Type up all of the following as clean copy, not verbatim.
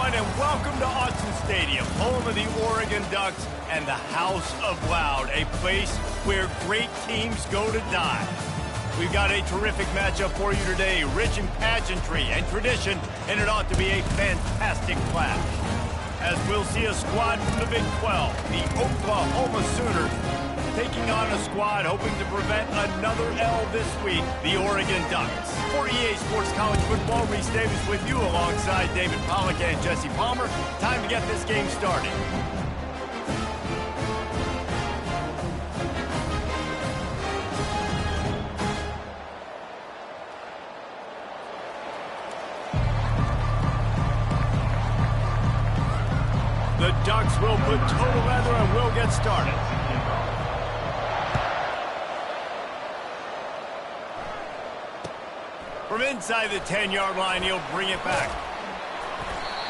everyone, and welcome to Autzen Stadium, home of the Oregon Ducks and the House of Loud, a place where great teams go to die. We've got a terrific matchup for you today, rich in pageantry and tradition, and it ought to be a fantastic clash. As we'll see a squad from the Big 12, the Oklahoma Sooners, taking on a squad hoping to prevent another L this week, the Oregon Ducks. For EA Sports College Football, Reese Davis with you alongside David Pollack and Jesse Palmer. Time to get this game started. The Ducks will put total leather and we'll get started. From inside the 10-yard line, he'll bring it back.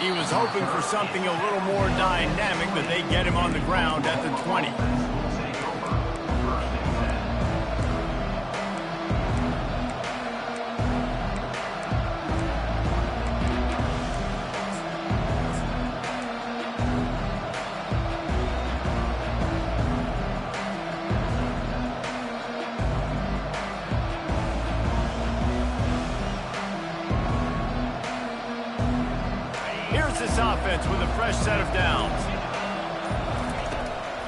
He was hoping for something a little more dynamic, but they get him on the ground at the 20. This offense with a fresh set of downs.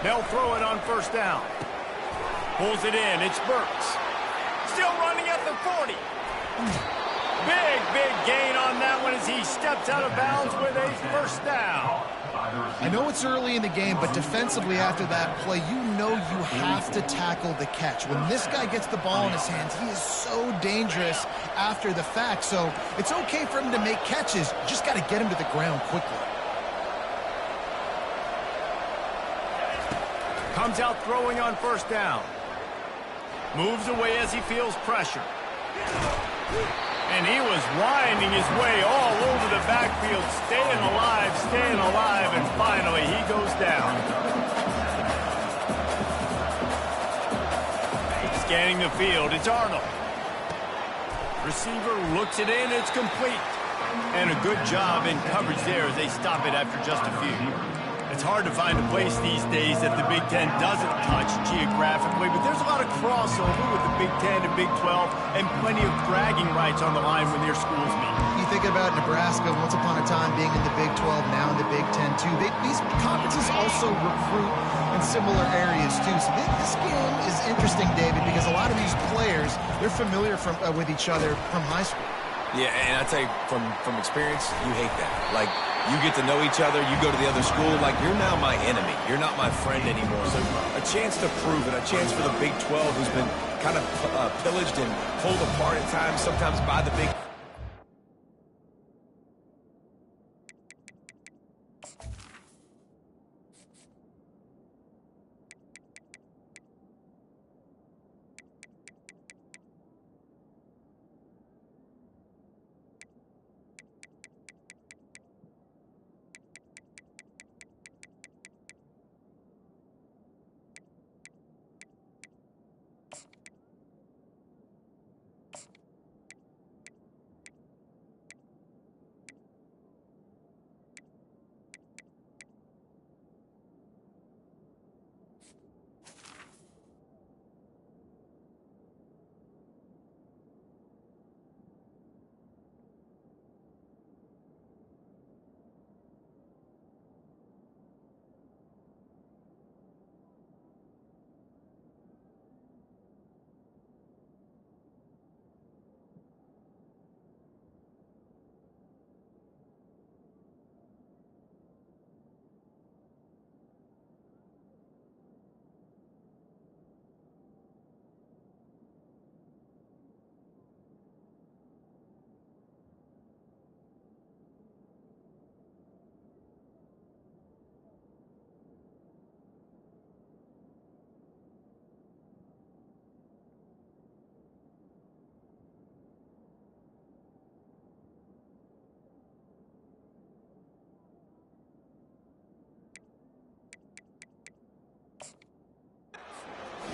They'll throw it on first down. Pulls it in. It's Burks. Still running at the 40. Big gain on that one as he steps out of bounds with a first down. I know it's early in the game, but defensively after that play, you know you have to tackle the catch. When this guy gets the ball in his hands, he is so dangerous after the fact. So it's okay for him to make catches. You just got to get him to the ground quickly. Comes out throwing on first down. Moves away as he feels pressure. And he was winding his way all over the backfield, staying alive, and finally he goes down. Scanning the field, it's Arnold. Receiver looks it in, it's complete. And a good job in coverage there as they stop it after just a few. It's hard to find a place these days that the Big Ten doesn't touch geographically, but there's a lot of crossover with the Big Ten and Big 12 and plenty of bragging rights on the line when their schools meet. You think about Nebraska once upon a time being in the Big 12, now in the Big 10 too. These conferences also recruit in similar areas too. So this game is interesting, David, because a lot of these players, they're familiar with each other from high school. Yeah, and I tell you, from experience, you hate that. Like, you get to know each other, you go to the other school, like, you're now my enemy. You're not my friend anymore. So a chance to prove it, a chance for the Big 12, who's been kind of pillaged and pulled apart at times, sometimes by the Big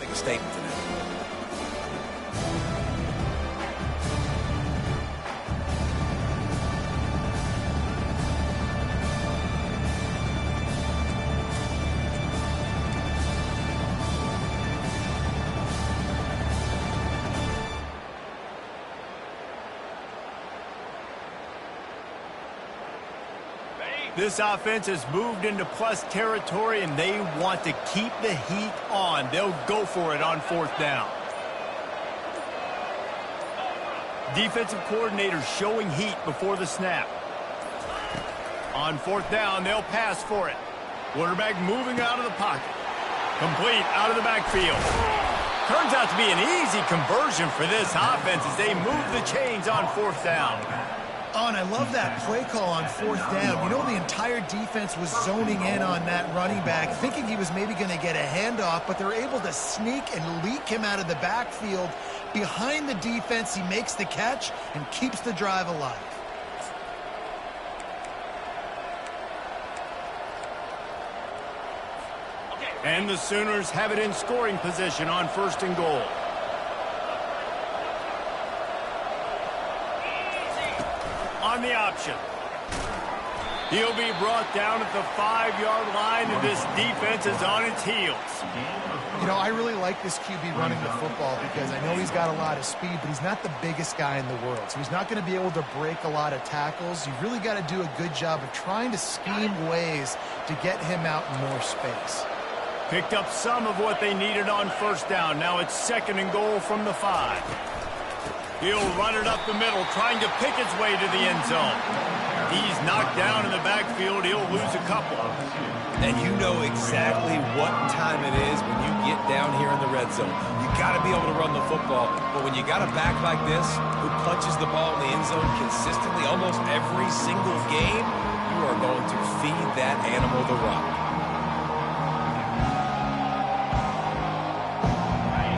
make a statement today. This offense has moved into plus territory, and they want to keep the heat on. They'll go for it on 4th down. Defensive coordinator showing heat before the snap. On 4th down, they'll pass for it. Quarterback moving out of the pocket. Complete out of the backfield. Turns out to be an easy conversion for this offense as they move the chains on 4th down. Oh, and I love that play call on 4th down. You know, the entire defense was zoning in on that running back, thinking he was maybe going to get a handoff, but they're able to sneak and leak him out of the backfield. Behind the defense, he makes the catch and keeps the drive alive. And the Sooners have it in scoring position on 1st and goal. On the option. He'll be brought down at the 5-yard line, and this defense is on its heels. You know, I really like this QB running the football because I know he's got a lot of speed, but he's not the biggest guy in the world. So he's not going to be able to break a lot of tackles. You really got to do a good job of trying to scheme ways to get him out in more space. Picked up some of what they needed on 1st down. Now it's 2nd and goal from the 5. He'll run it up the middle, trying to pick its way to the end zone. He's knocked down in the backfield. He'll lose a couple. And you know exactly what time it is when you get down here in the red zone. You got to be able to run the football. But when you got a back like this who punches the ball in the end zone consistently almost every single game, you are going to feed that animal the rock.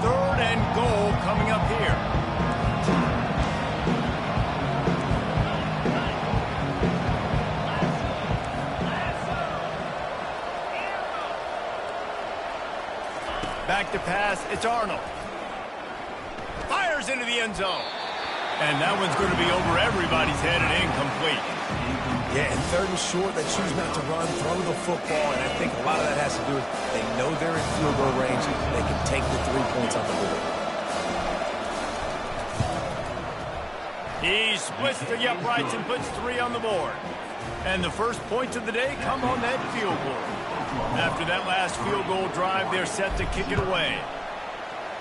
3rd and goal coming up here. Back to pass, it's Arnold. Fires into the end zone. And that one's going to be over everybody's head and incomplete. Yeah, and 3rd and short, they choose not to run, throw the football, and I think a lot of that has to do with they know they're in field goal range. They can take the 3 points on the board. He splits the uprights and puts 3 on the board. And the first points of the day come on that field goal. After that last field goal drive, they're set to kick it away.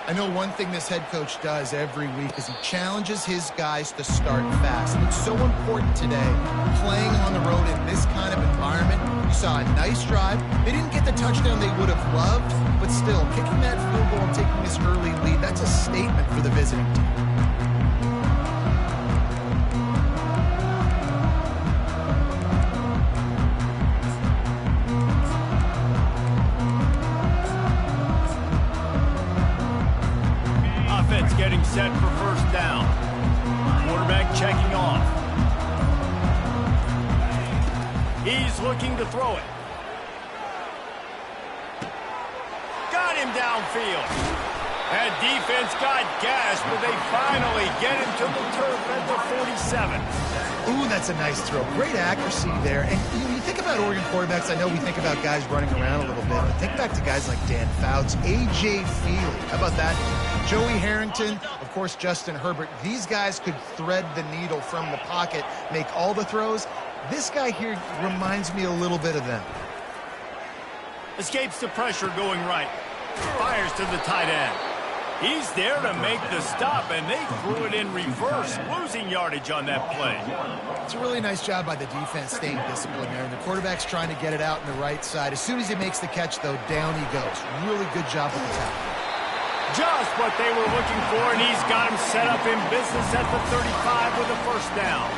I know one thing this head coach does every week is he challenges his guys to start fast. And it's so important today, playing on the road in this kind of environment. You saw a nice drive. They didn't get the touchdown they would have loved, but still, kicking that field goal and taking this early lead, that's a statement for the visiting team. Getting set for 1st down. Quarterback checking off. He's looking to throw it. Got him downfield. That defense got gashed, but they finally get him to the turf at the 47. Ooh, that's a nice throw. Great accuracy there. And you think about Oregon quarterbacks, I know we think about guys running around a little bit, but think back to guys like Dan Fouts, A.J. Feely. How about that? Joey Harrington, of course, Justin Herbert. These guys could thread the needle from the pocket, make all the throws. This guy here reminds me a little bit of them. Escapes the pressure going right. Fires to the tight end. He's there to make the stop, and they threw it in reverse, losing yardage on that play. It's a really nice job by the defense staying disciplined there. The quarterback's trying to get it out on the right side. As soon as he makes the catch, though, down he goes. Really good job with the tackle. Just what they were looking for, and he's got him set up in business at the 35 with a 1st down.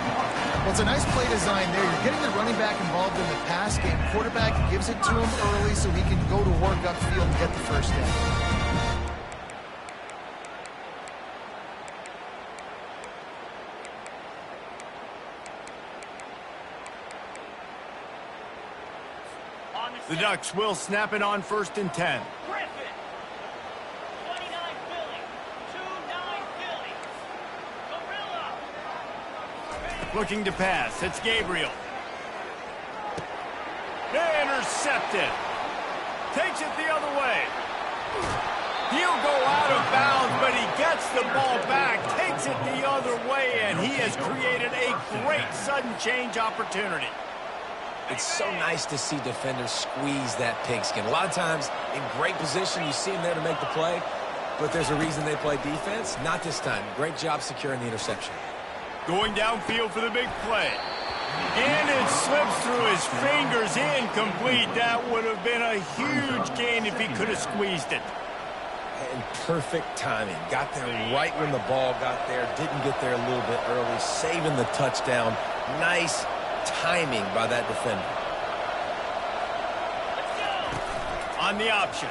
Well, it's a nice play design there. You're getting the running back involved in the pass game. Quarterback gives it to him early so he can go to work upfield and get the 1st down. The Ducks will snap it on 1st and 10. Looking to pass. It's Gabriel. Intercepted. Takes it the other way. He'll go out of bounds, but he gets the ball back, takes it the other way, and he has created a great sudden change opportunity. It's so nice to see defenders squeeze that pigskin. A lot of times, in great position, you see them there to make the play, but there's a reason they play defense. Not this time. Great job securing the interception. Going downfield for the big play. And it slips through his fingers, incomplete. That would have been a huge gain if he could have squeezed it. And perfect timing. Got there right when the ball got there. Didn't get there a little bit early. Saving the touchdown. Nice timing by that defender. On the option.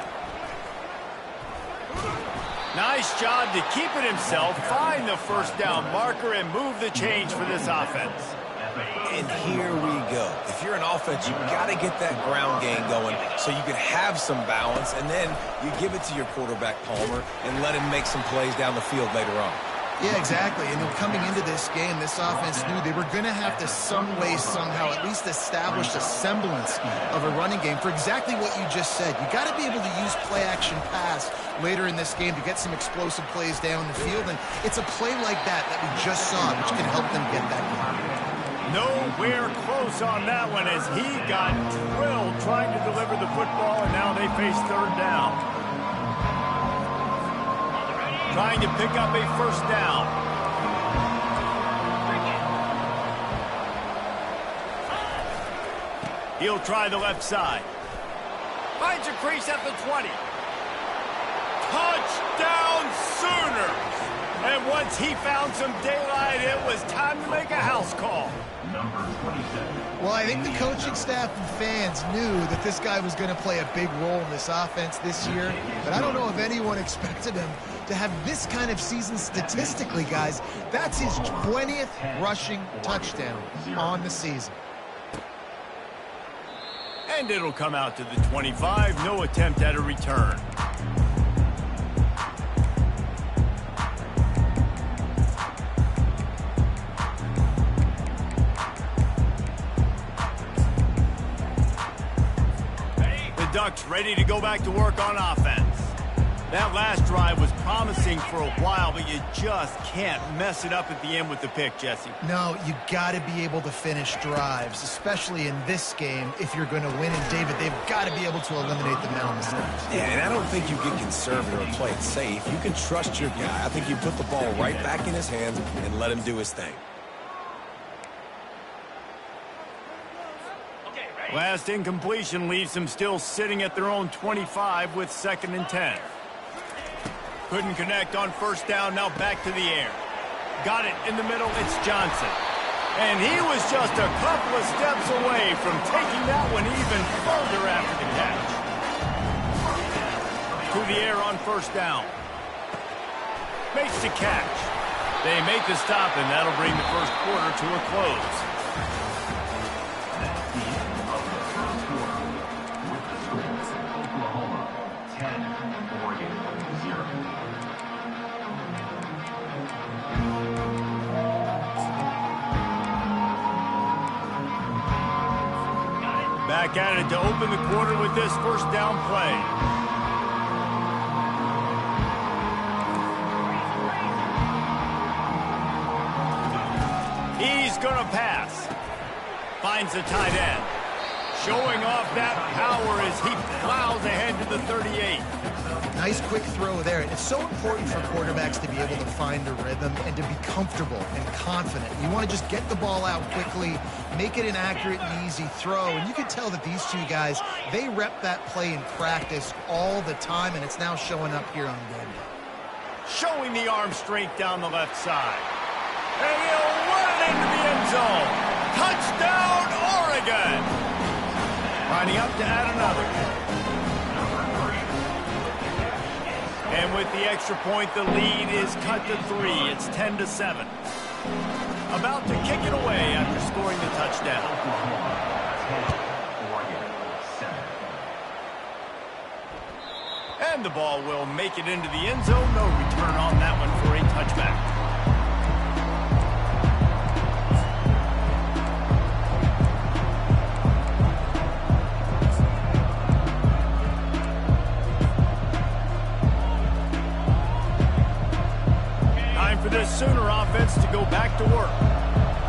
Nice job to keep it himself, find the first down marker, and move the change for this offense. And here we go. If you're an offense, you've got to get that ground game going so you can have some balance, and then you give it to your quarterback, Palmer, and let him make some plays down the field later on. Yeah, exactly. And coming into this game, this offense knew they were going to have to some way, somehow, at least establish a semblance of a running game for exactly what you just said. You got to be able to use play-action pass later in this game to get some explosive plays down the field. And it's a play like that we just saw, which can help them get that going. Nowhere close on that one as he got drilled trying to deliver the football, and now they face third down. Trying to pick up a first down. He'll try the left side. Finds a crease at the 20. Touchdown Sooners! And once he found some daylight, it was time to make a house call. Well, I think the coaching staff and fans knew that this guy was going to play a big role in this offense this year, but I don't know if anyone expected him to have this kind of season statistically, guys. That's his 20th rushing touchdown on the season. And it'll come out to the 25. No attempt at a return. Ducks ready to go back to work on offense. That last drive was promising for a while, but you just can't mess it up at the end with the pick, Jesse. No, you got to be able to finish drives, especially in this game if you're going to win. And, David, they've got to be able to eliminate the mental mistakes. Yeah, and I don't think you get conservative or play it safe. You can trust your guy. I think you put the ball right back in his hands and let him do his thing. Last incompletion leaves them still sitting at their own 25 with 2nd and 10. Couldn't connect on first down, now back to the air. Got it in the middle, it's Johnson. And he was just a couple of steps away from taking that one even further after the catch. To the air on first down. Makes the catch. They make the stop, and that'll bring the first quarter to a close. Back at it to open the quarter with this first down play. He's going to pass. Finds the tight end. Showing off that power as he plows ahead to the 38. Nice quick throw there. It's so important for quarterbacks to be able to find a rhythm and to be comfortable and confident. You want to just get the ball out quickly, make it an accurate and easy throw. And you can tell that these two guys, they rep that play in practice all the time, and it's now showing up here on game day. Showing the arm strength down the left side. And he'll run it into the end zone. Touchdown, Oregon! Lining up to add another. And with the extra point, the lead is cut to 3. It's 10-7. About to kick it away after scoring the touchdown. And the ball will make it into the end zone. No return on that one for a touchback. This Sooner offense to go back to work.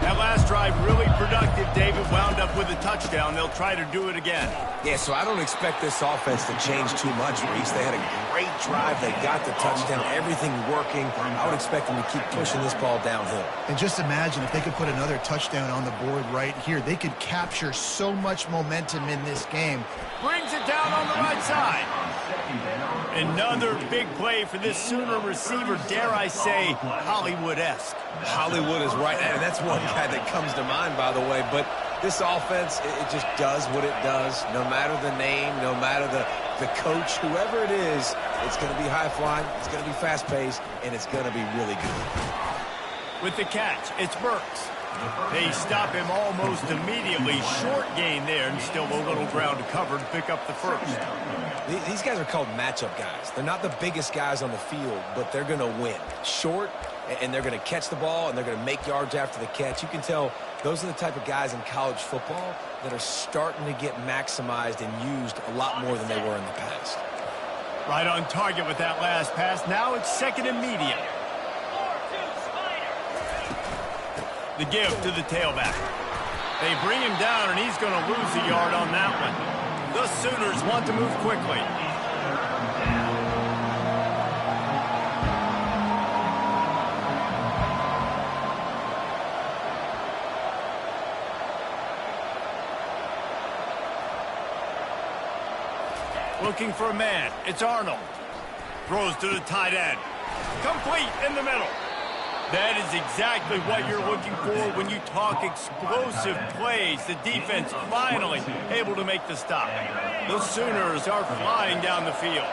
That last drive really productive. David wound up with a touchdown. They'll try to do it again. Yeah, so I don't expect this offense to change too much, Reese. They had a great drive. They got the touchdown. Everything working. I would expect them to keep pushing this ball downhill. And just imagine if they could put another touchdown on the board right here. They could capture so much momentum in this game. Brings it down on the right side. Another big play for this Sooner receiver, dare I say, Hollywood-esque. Hollywood is right, and that's one guy that comes to mind, by the way. But this offense, it just does what it does. No matter the name, no matter the coach, whoever it is, it's going to be high-flying, it's going to be fast-paced, and it's going to be really good. With the catch, it's Burks. They stop him almost immediately. Short gain there, and still a little ground to cover to pick up the first. These guys are called matchup guys. They're not the biggest guys on the field, but they're going to win. Short, and they're going to catch the ball, and they're going to make yards after the catch. You can tell those are the type of guys in college football that are starting to get maximized and used a lot more than they were in the past. Right on target with that last pass. Now it's second and medium. The give to the tailback. They bring him down, and he's going to lose a yard on that one. The Sooners want to move quickly. Looking for a man. It's Arnold. Throws to the tight end. Complete in the middle. That is exactly what you're looking for when you talk explosive plays. The defense finally able to make the stop. The Sooners are flying down the field.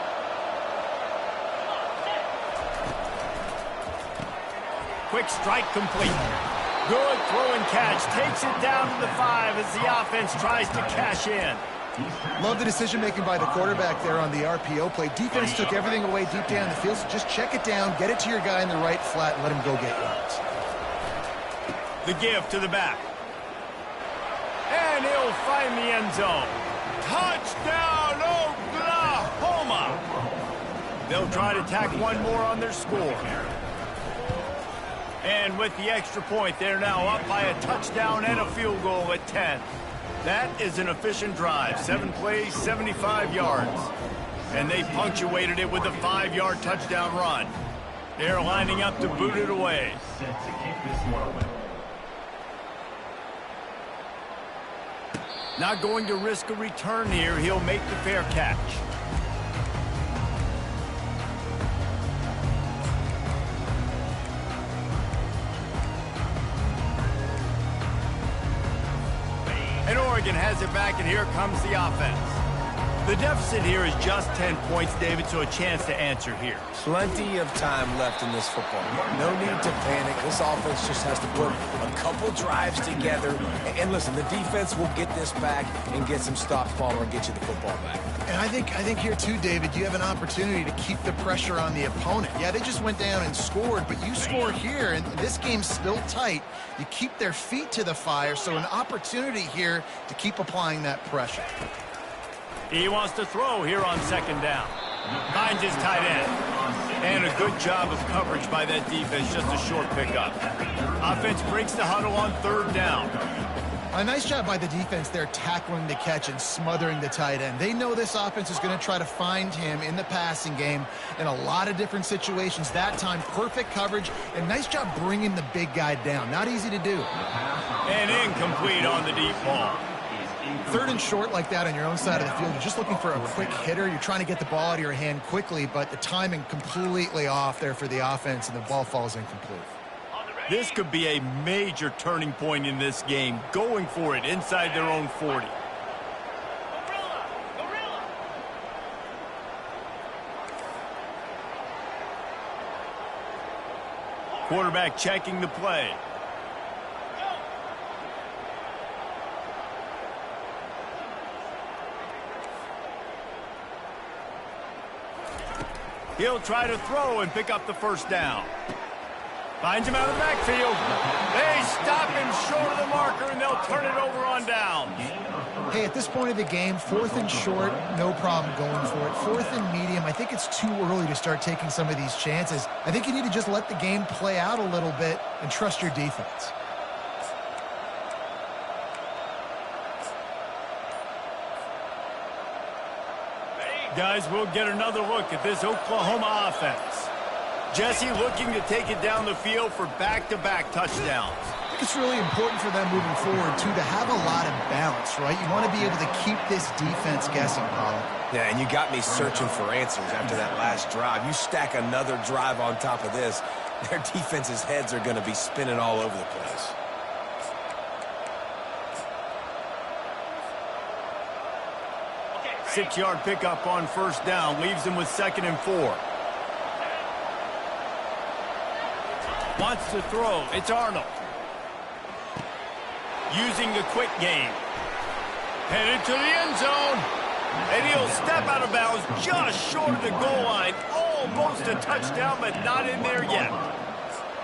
Quick strike complete. Good throw and catch. Takes it down to the 5 as the offense tries to cash in. Love the decision-making by the quarterback there on the RPO play. Defense took everything away deep down the field, so just check it down, get it to your guy in the right flat, and let him go get yards. The give to the back. And he'll find the end zone. Touchdown, Oklahoma! They'll try to tack one more on their score. And with the extra point, they're now up by a touchdown and a field goal at 10. That is an efficient drive. 7 plays, 75 yards. And they punctuated it with a 5-yard touchdown run. They're lining up to boot it away. Not going to risk a return here. He'll make the fair catch. And Oregon has it back, and here comes the offense. The deficit here is just 10 points, David, so a chance to answer here. Plenty of time left in this football. No need to panic. This offense just has to put a couple drives together. And listen, the defense will get this back and get some stops, Palmer, and get you the football back. And I think here, too, David, you have an opportunity to keep the pressure on the opponent. Yeah, they just went down and scored, but you score here, and this game's still tight. You keep their feet to the fire, so an opportunity here to keep applying that pressure. He wants to throw here on second down. Finds his tight end. And a good job of coverage by that defense, just a short pickup. Offense breaks the huddle on third down. A nice job by the defense there tackling the catch and smothering the tight end. They know this offense is going to try to find him in the passing game in a lot of different situations. That time, perfect coverage, and nice job bringing the big guy down. Not easy to do. And incomplete on the deep ball. Third and short like that on your own side of the field, you're just looking for a quick hitter. You're trying to get the ball out of your hand quickly, but the timing completely off there for the offense, and the ball falls incomplete. This could be a major turning point in this game, going for it inside their own 40. Quarterback checking the play. He'll try to throw and pick up the first down. Finds him out of the backfield. They stop him short of the marker, and they'll turn it over on downs. Hey, at this point of the game, 4th and short, no problem going for it. 4th and medium, I think it's too early to start taking some of these chances. I think you need to just let the game play out a little bit and trust your defense. Guys, we'll get another look at this Oklahoma offense. Jesse looking to take it down the field for back-to-back touchdowns. I think it's really important for them moving forward, too, to have a lot of balance, right? You want to be able to keep this defense guessing, Pollock. Yeah, and you got me searching for answers after that last drive. You stack another drive on top of this, their defense's heads are going to be spinning all over the place. Six-yard pickup on first down leaves him with 2nd and 4. Wants to throw. It's Arnold. Using the quick game. Headed to the end zone. And he'll step out of bounds just short of the goal line. Almost a touchdown, but not in there yet.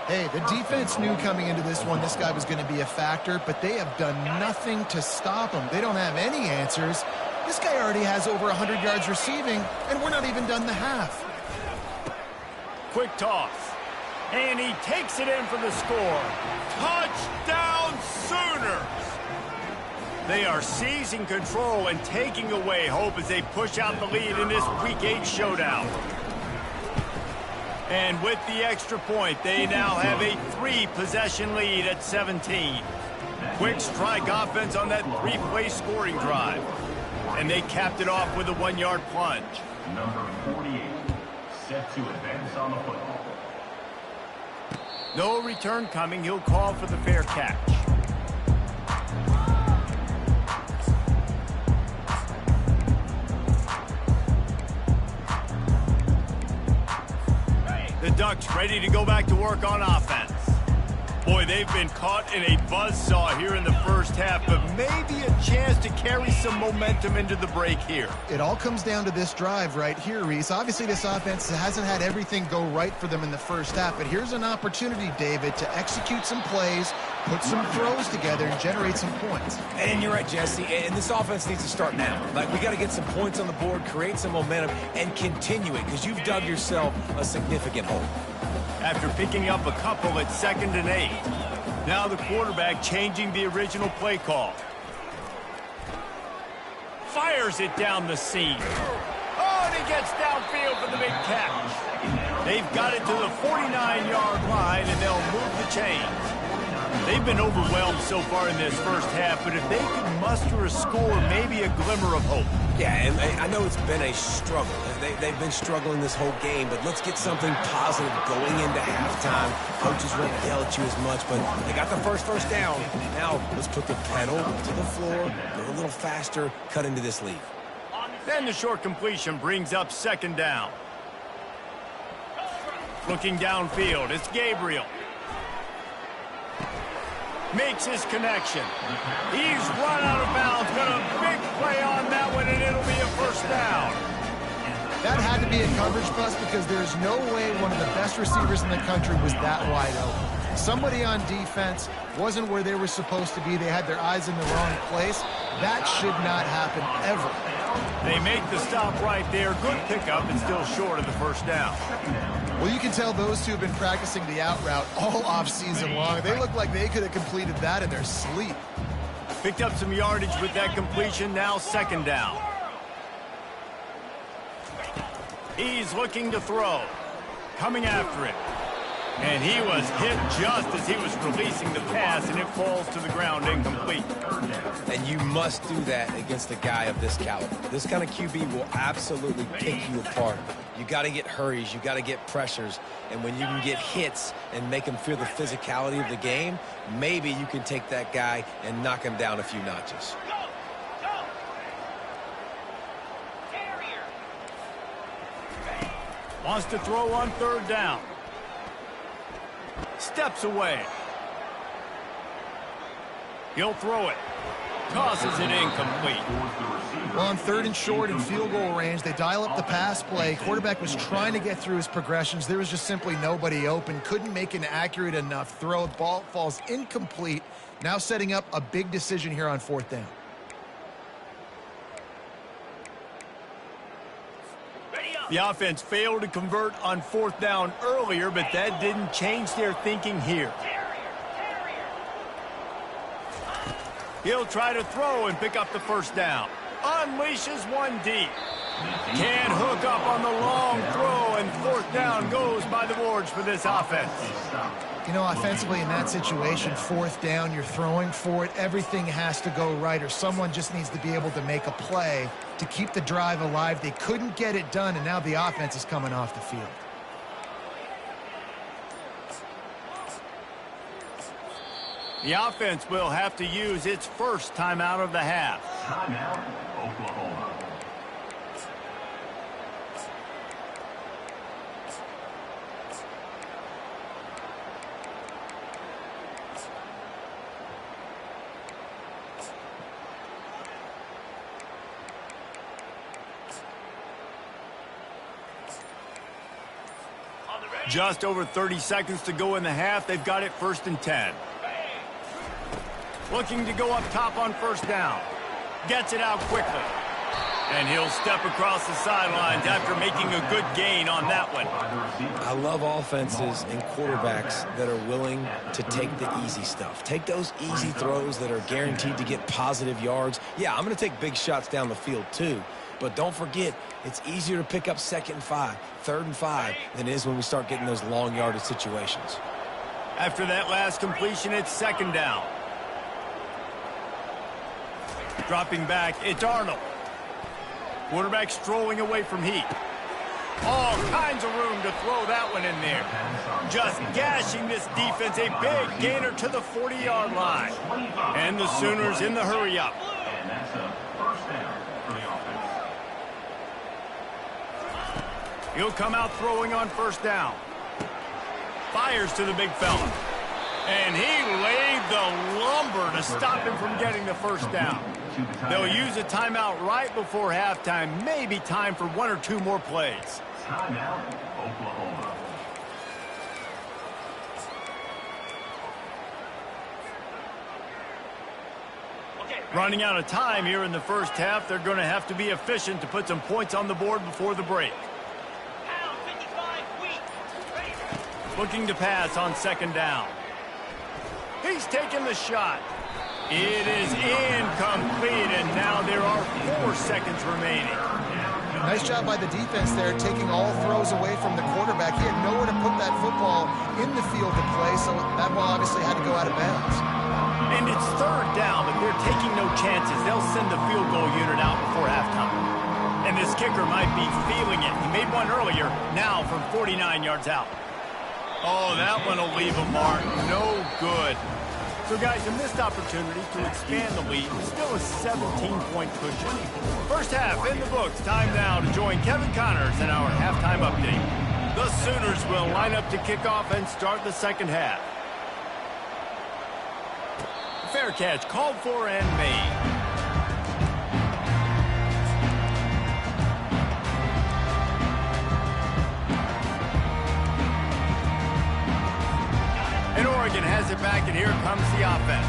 Hey, the defense knew coming into this one this guy was going to be a factor, but they have done nothing to stop him. They don't have any answers. This guy already has over 100 yards receiving, and we're not even done the half. Quick toss. And he takes it in for the score. Touchdown Sooners! They are seizing control and taking away hope as they push out the lead in this Week 8 showdown. And with the extra point, they now have a 3-possession lead at 17. Quick strike offense on that 3-play scoring drive. And they capped it off with a 1-yard plunge. Number 48, set to advance on the football. No return coming. He'll call for the fair catch. The Ducks ready to go back to work on offense. Boy, they've been caught in a buzzsaw here in the first half, but maybe a chance to carry some momentum into the break here. It all comes down to this drive right here, Reese. Obviously, this offense hasn't had everything go right for them in the first half, but here's an opportunity, David, to execute some plays, put some throws together, and generate some points. And you're right, Jesse, and this offense needs to start now. Like, we got to get some points on the board, create some momentum, and continue it, because you've dug yourself a significant hole. After picking up a couple at 2nd and 8. Now the quarterback changing the original play call. Fires it down the seam. Oh, and he gets downfield for the big catch. They've got it to the 49-yard line, and they'll move the chains. They've been overwhelmed so far in this first half, but if they could muster a score, maybe a glimmer of hope. Yeah, and I know it's been a struggle. They've been struggling this whole game, but let's get something positive going into halftime. Coaches won't yell at you as much, but they got the first down. Now, let's put the pedal to the floor, go a little faster, cut into this lead. Then the short completion brings up 2nd down. Looking downfield, it's Gabriel. Makes his connection. He's run out of bounds. Got a big play on that one, and it'll be a first down. That had to be a coverage bust because there's no way one of the best receivers in the country was that wide open. Somebody on defense wasn't where they were supposed to be. They had their eyes in the wrong place. That should not happen ever. They make the stop right there. Good pickup and still short of the first down. Well, you can tell those two have been practicing the out route all off-season long. They look like they could have completed that in their sleep. Picked up some yardage with that completion. Now 2nd down. He's looking to throw. Coming after it. And he was hit just as he was releasing the pass, and it falls to the ground incomplete. And you must do that against a guy of this caliber. This kind of QB will absolutely pick you apart. You got to get hurries, you got to get pressures, and when you can get hits and make him feel the physicality of the game, maybe you can take that guy and knock him down a few notches. Wants to throw on 3rd down. Steps away. He'll throw it. Tosses it incomplete. Well, on 3rd and short and field goal range, they dial up the pass play. Quarterback was trying to get through his progressions. There was just simply nobody open. Couldn't make an accurate enough throw. The ball falls incomplete. Now setting up a big decision here on 4th down. The offense failed to convert on 4th down earlier, but that didn't change their thinking here. He'll try to throw and pick up the first down. Unleashes one deep. Can't hook up on the long throw, and fourth down goes by the boards for this offense. You know, offensively in that situation, fourth down, you're throwing for it. Everything has to go right, or someone just needs to be able to make a play to keep the drive alive. They couldn't get it done, and now the offense is coming off the field. The offense will have to use its first timeout of the half. Timeout, Oklahoma. Just over 30 seconds to go in the half. They've got it 1st and 10. Looking to go up top on first down. Gets it out quickly. And he'll step across the sidelines after making a good gain on that one. I love offenses and quarterbacks that are willing to take the easy stuff. Take those easy throws that are guaranteed to get positive yards. Yeah, I'm going to take big shots down the field too. But don't forget, it's easier to pick up 2nd and 5, 3rd and 5 than it is when we start getting those long yardage situations. After that last completion, it's 2nd down. Dropping back, it's Arnold. Quarterback strolling away from heat. All kinds of room to throw that one in there. Just gashing this defense, a big gainer to the 40-yard line. And the Sooners in the hurry-up. And that's a first down for the offense. He'll come out throwing on first down. Fires to the big fella. And he laid the lumber to stop him from getting the first down. They'll use a timeout right before halftime. Maybe time for 1 or 2 more plays. Timeout, Oklahoma. Running out of time here in the first half. They're going to have to be efficient to put some points on the board before the break. Looking to pass on 2nd down. He's taking the shot. It is incomplete, and now there are 4 seconds remaining. Nice job by the defense there, taking all throws away from the quarterback. He had nowhere to put that football in the field to play, so that ball obviously had to go out of bounds. And it's 3rd down, but they're taking no chances. They'll send the field goal unit out before halftime. And this kicker might be feeling it. He made one earlier, now from 49 yards out. Oh, that one will leave a mark. No good. So, guys, a missed opportunity to expand the lead. Still a 17-point cushion. First half in the books. Time now to join Kevin Connors in our halftime update. The Sooners will line up to kick off and start the 2nd half. Fair catch called for and made. And Oregon has it back, and here comes the offense.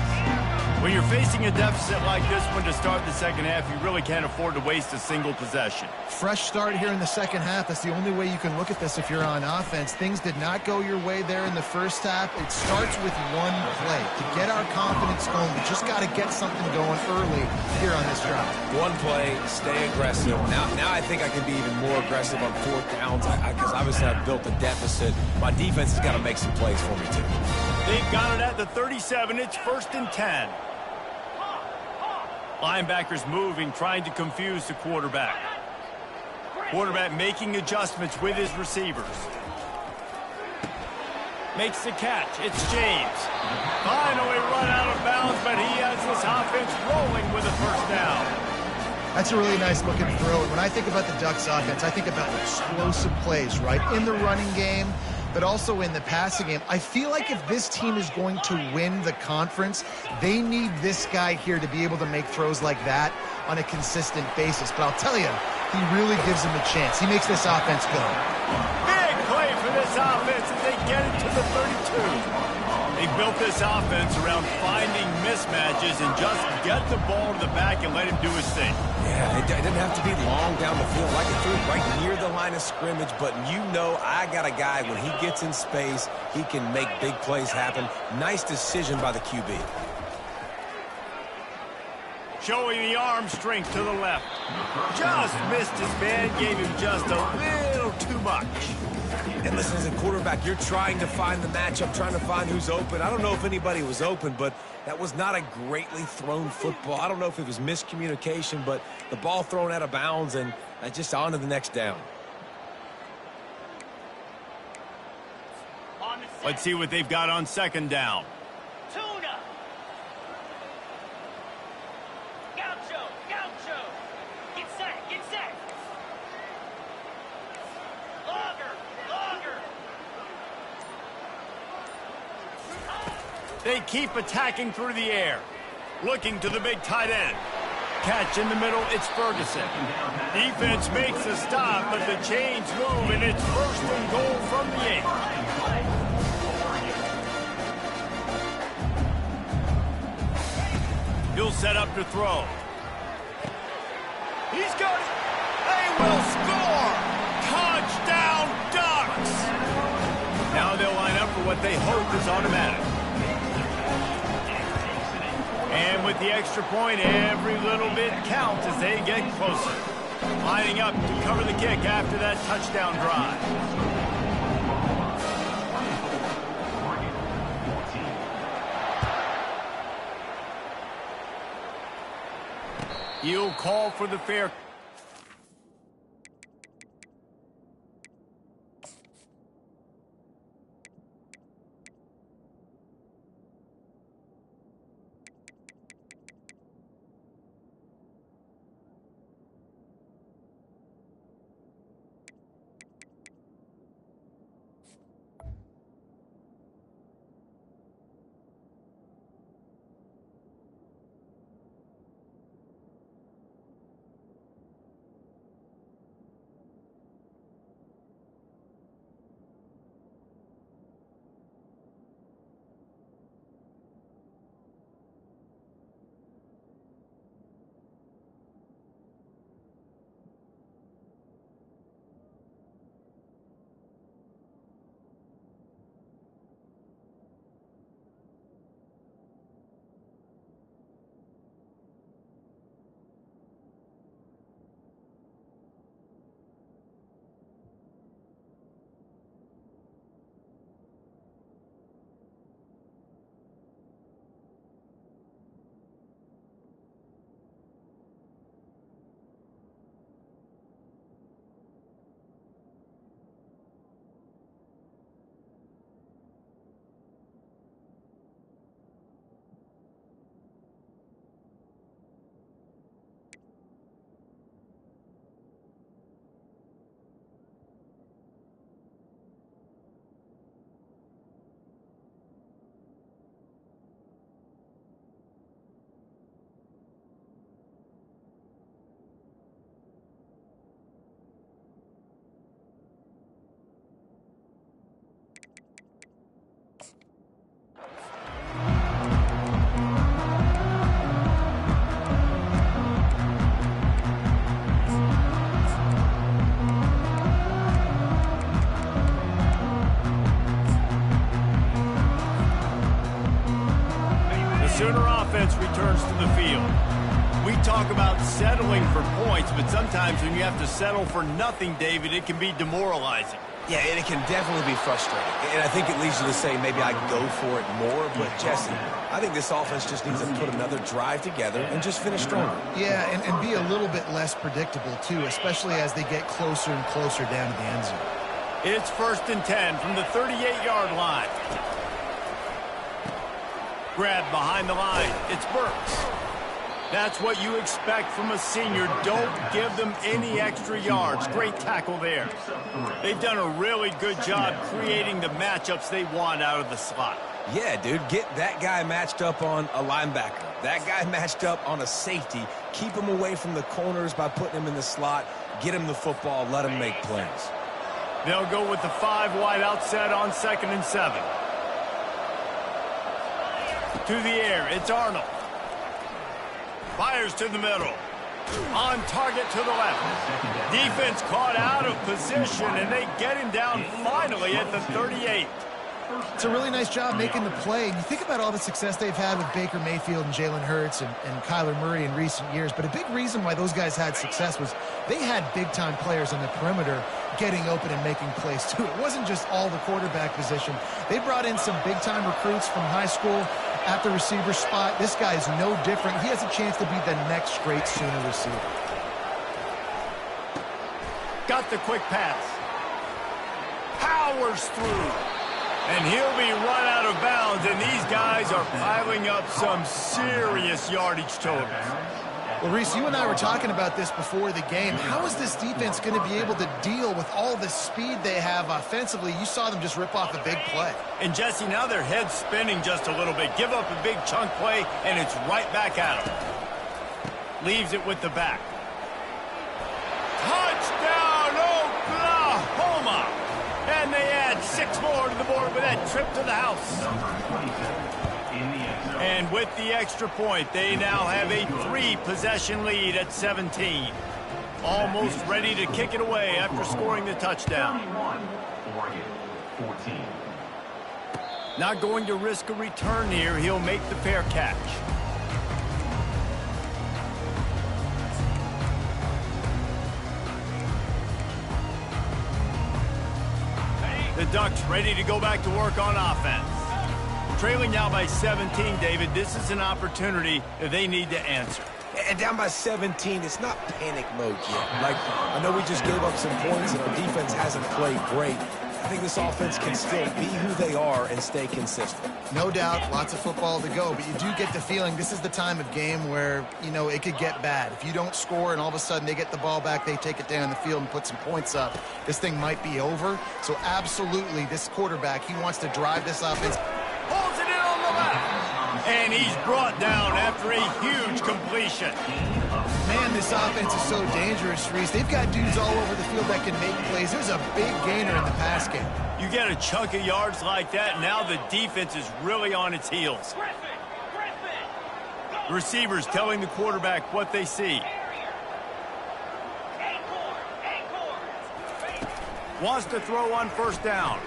When you're facing a deficit like this one to start the 2nd half, you really can't afford to waste a single possession. Fresh start here in the 2nd half. That's the only way you can look at this if you're on offense. Things did not go your way there in the first half. It starts with one play. To get our confidence going, we just got to get something going early here on this drive. One play, stay aggressive. Now I think I can be even more aggressive on 4th downs because obviously I've built a deficit. My defense has got to make some plays for me, too. They've got it at the 37. It's 1st and 10. Linebackers moving, trying to confuse the quarterback. Quarterback making adjustments with his receivers. Makes the catch. It's James. Finally run out of bounds, but he has this offense rolling with a first down. That's a really nice looking throw. And when I think about the Ducks offense, I think about explosive plays, right? In the running game, but also in the passing game. I feel like if this team is going to win the conference, they need this guy here to be able to make throws like that on a consistent basis. But I'll tell you, he really gives them a chance. He makes this offense go. Big play for this offense as they get it to the 32. They built this offense around finding mismatches and just get the ball to the back and let him do his thing. Yeah, it didn't have to be long down the field. I can throw it right near the line of scrimmage, but you know I got a guy, when he gets in space, he can make big plays happen. Nice decision by the QB. Showing the arm strength to the left. Just missed his man, gave him just a little too much. And listen, as a quarterback, you're trying to find the matchup, trying to find who's open. I don't know if anybody was open, but that was not a greatly thrown football. I don't know if it was miscommunication, but the ball thrown out of bounds and just on to the next down. Let's see what they've got on second down. Tuna. Gaucho. Get set. Logger. They keep attacking through the air. Looking to the big tight end. Catch in the middle, it's Ferguson. Defense makes a stop, but the chains move, and it's 1st and goal from the 8. He'll set up to throw. He's got it. They will score. Touchdown, Ducks. Now they'll line up for what they hope is automatic. And with the extra point, every little bit counts as they get closer. Lining up to cover the kick after that touchdown drive. He'll call for the fair. Sooner offense returns to the field. We talk about settling for points, but sometimes when you have to settle for nothing, David, it can be demoralizing. Yeah, and it can definitely be frustrating. And I think it leads you to say maybe I go for it more. But, Jesse, I think this offense just needs to put another drive together and just finish stronger. Yeah, and be a little bit less predictable, too, especially as they get closer and closer down to the end zone. It's 1st and 10 from the 38-yard line. Grab behind the line. It's Burks. That's what you expect from a senior. Don't give them any extra yards. Great tackle there. They've done a really good job creating the matchups they want out of the slot. Yeah, dude, get that guy matched up on a linebacker. That guy matched up on a safety. Keep him away from the corners by putting him in the slot. Get him the football. Let him make plays. They'll go with the 5 wide outset on 2nd and 7. To the air, it's Arnold. Fires to the middle. On target to the left. Defense caught out of position, and they get him down finally at the 38. it's a really nice job making the play. And you think about all the success they've had with Baker Mayfield and Jalen Hurts and Kyler Murray in recent years, but a big reason why those guys had success was they had big-time players on the perimeter getting open and making plays too. It wasn't just all the quarterback position. They brought in some big-time recruits from high school at the receiver spot. This guy is no different. He has a chance to be the next great Sooner receiver. Got the quick pass. Powers through. And he'll be run out of bounds, and these guys are piling up some serious yardage totals. Well, Reese, you and I were talking about this before the game. How is this defense going to be able to deal with all the speed they have offensively? You saw them just rip off a big play. And, Jesse, now their head's spinning just a little bit. Give up a big chunk play, and it's right back at them. Leaves it with the back. Touchdown, Oklahoma! And they add 6 more to the board with that trip to the house. And with the extra point, they now have a 3-possession lead at 17. Almost ready to kick it away after scoring the touchdown. Not going to risk a return here. He'll make the fair catch. The Ducks ready to go back to work on offense. Trailing now by 17, David. This is an opportunity that they need to answer. And down by 17, it's not panic mode yet. Like, I know we just gave up some points and our defense hasn't played great. I think this offense can still be who they are and stay consistent. No doubt, lots of football to go, but you do get the feeling this is the time of game where, you know, it could get bad. If you don't score and all of a sudden they get the ball back, they take it down the field and put some points up, this thing might be over. So absolutely, this quarterback, he wants to drive this offense. Holds it in on the left. And he's brought down after a huge completion. Man, this offense is so dangerous, Reese. They've got dudes all over the field that can make plays. There's a big gainer in the pass game. You get a chunk of yards like that, now the defense is really on its heels. The receivers telling the quarterback what they see. Wants to throw on first down.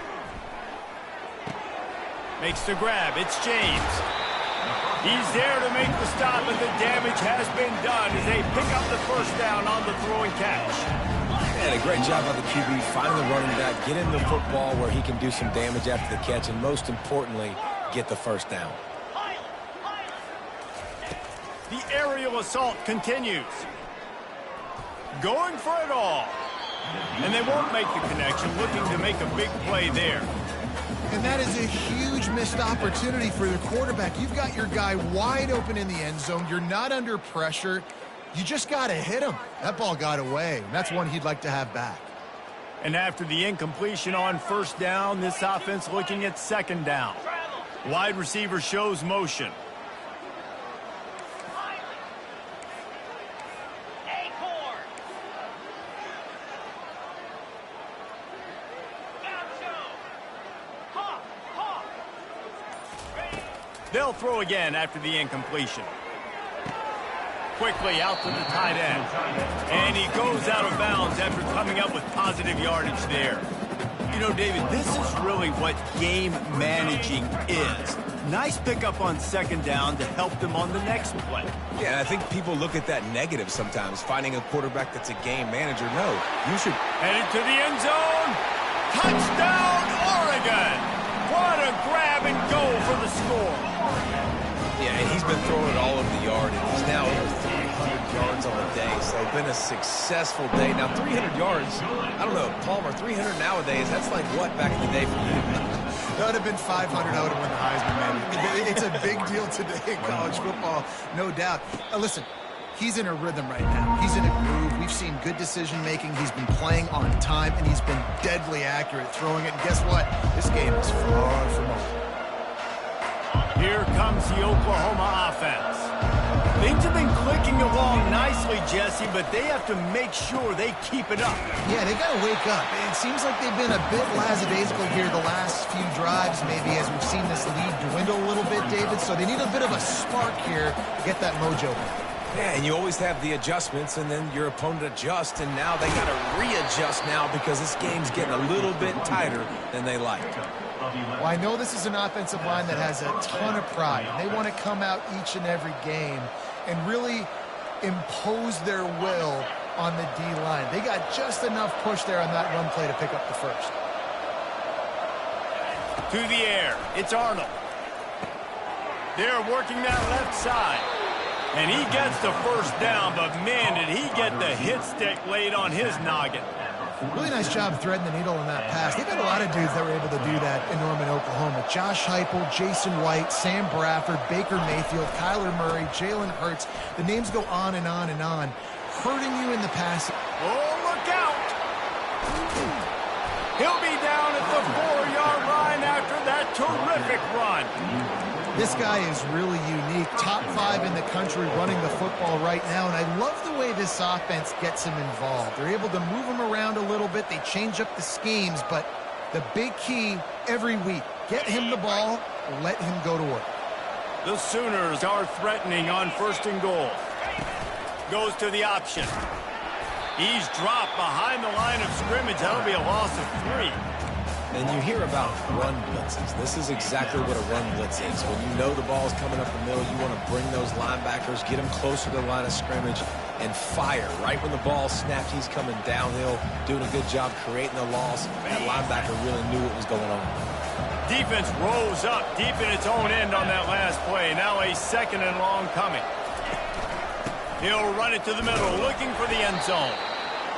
Makes the grab. It's James. He's there to make the stop, and the damage has been done as they pick up the first down on the throwing catch. And a great job by the QB finding the running back, get him the football where he can do some damage after the catch, and most importantly, get the first down. The aerial assault continues. Going for it all. And they won't make the connection, looking to make a big play there. And that is a huge missed opportunity for the quarterback. You've got your guy wide open in the end zone. You're not under pressure. You just got to hit him. That ball got away. And that's one he'd like to have back. And after the incompletion on first down, this offense looking at second down. Wide receiver shows motion. They'll throw again after the incompletion. Quickly out to the tight end. And he goes out of bounds after coming up with positive yardage there. You know, David, this is really what game managing is. Nice pickup on second down to help them on the next play. Yeah, I think people look at that negative sometimes, finding a quarterback that's a game manager. No, you should. Headed to the end zone. Touchdown, Oregon. What a grab and go for the score. Yeah, and he's been throwing it all over the yard, and he's now over 300 yards on the day. So it's been a successful day. Now, 300 yards, I don't know, Palmer, 300 nowadays, that's like what back in the day for you? That would have been 500. I would have won the Heisman, man. It's a big deal today in college football, no doubt. Listen, he's in a rhythm right now. He's in a groove. We've seen good decision-making. He's been playing on time, and he's been deadly accurate throwing it. And guess what? This game is far from over. Here comes the Oklahoma offense. Things have been clicking along nicely, Jesse, but they have to make sure they keep it up. Yeah, they got to wake up. It seems like they've been a bit lackadaisical here the last few drives, maybe, as we've seen this lead dwindle a little bit, David. So they need a bit of a spark here to get that mojo back. Yeah, and you always have the adjustments, and then your opponent adjusts, and now they got to readjust now because this game's getting a little bit tighter than they like. Well, I know this is an offensive line that has a ton of pride. They want to come out each and every game and really impose their will on the D-line. They got just enough push there on that run play to pick up the first. To the air, it's Arnold. They're working that left side. And he gets the first down, but man, did he get the hit stick laid on his noggin. Really nice job threading the needle in that pass. They've had a lot of dudes that were able to do that in Norman, Oklahoma. Josh Heupel, Jason White, Sam Bradford, Baker Mayfield, Kyler Murray, Jalen Hurts. The names go on and on and on. Hurting you in the pass. Oh, look out! He'll be down at the 4-yard line after that terrific run. This guy is really unique. Top 5 in the country running the football right now, and I love the way this offense gets him involved. They're able to move him around a little bit. They change up the schemes, but the big key every week, get him the ball, let him go to work. The Sooners are threatening on 1st and goal. Goes to the option. He's dropped behind the line of scrimmage. That'll be a loss of 3. And you hear about run blitzes. This is exactly what a run blitz is. When you know the ball's coming up the middle, you want to bring those linebackers, get them closer to the line of scrimmage, and fire. Right when the ball snapped, he's coming downhill, doing a good job creating the loss. That linebacker really knew what was going on. Defense rose up deep in its own end on that last play. Now a 2nd and long coming. He'll run it to the middle, looking for the end zone.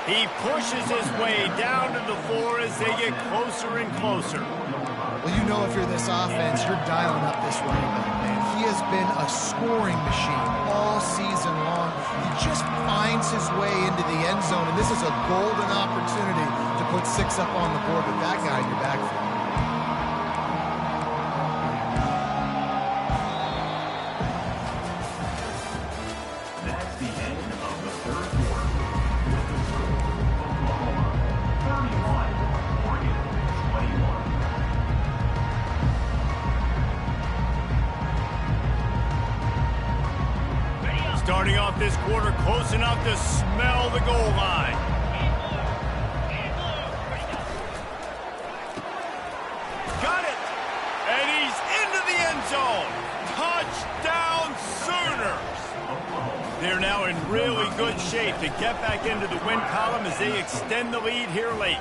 He pushes his way down to the floor as they get closer and closer. Well, you know if you're this offense, you're dialing up this running back, man. He has been a scoring machine all season long. He just finds his way into the end zone, and this is a golden opportunity to put 6 up on the board with that guy in your backfield. That's the end of the 3rd quarter. With the score, Oklahoma 31, Oregon 21. Starting off this quarter close enough to smell the goal line. Got it! And he's into the end zone. Touchdown Sooners! They're now in really good shape to get back into the win column as they extend the lead here late.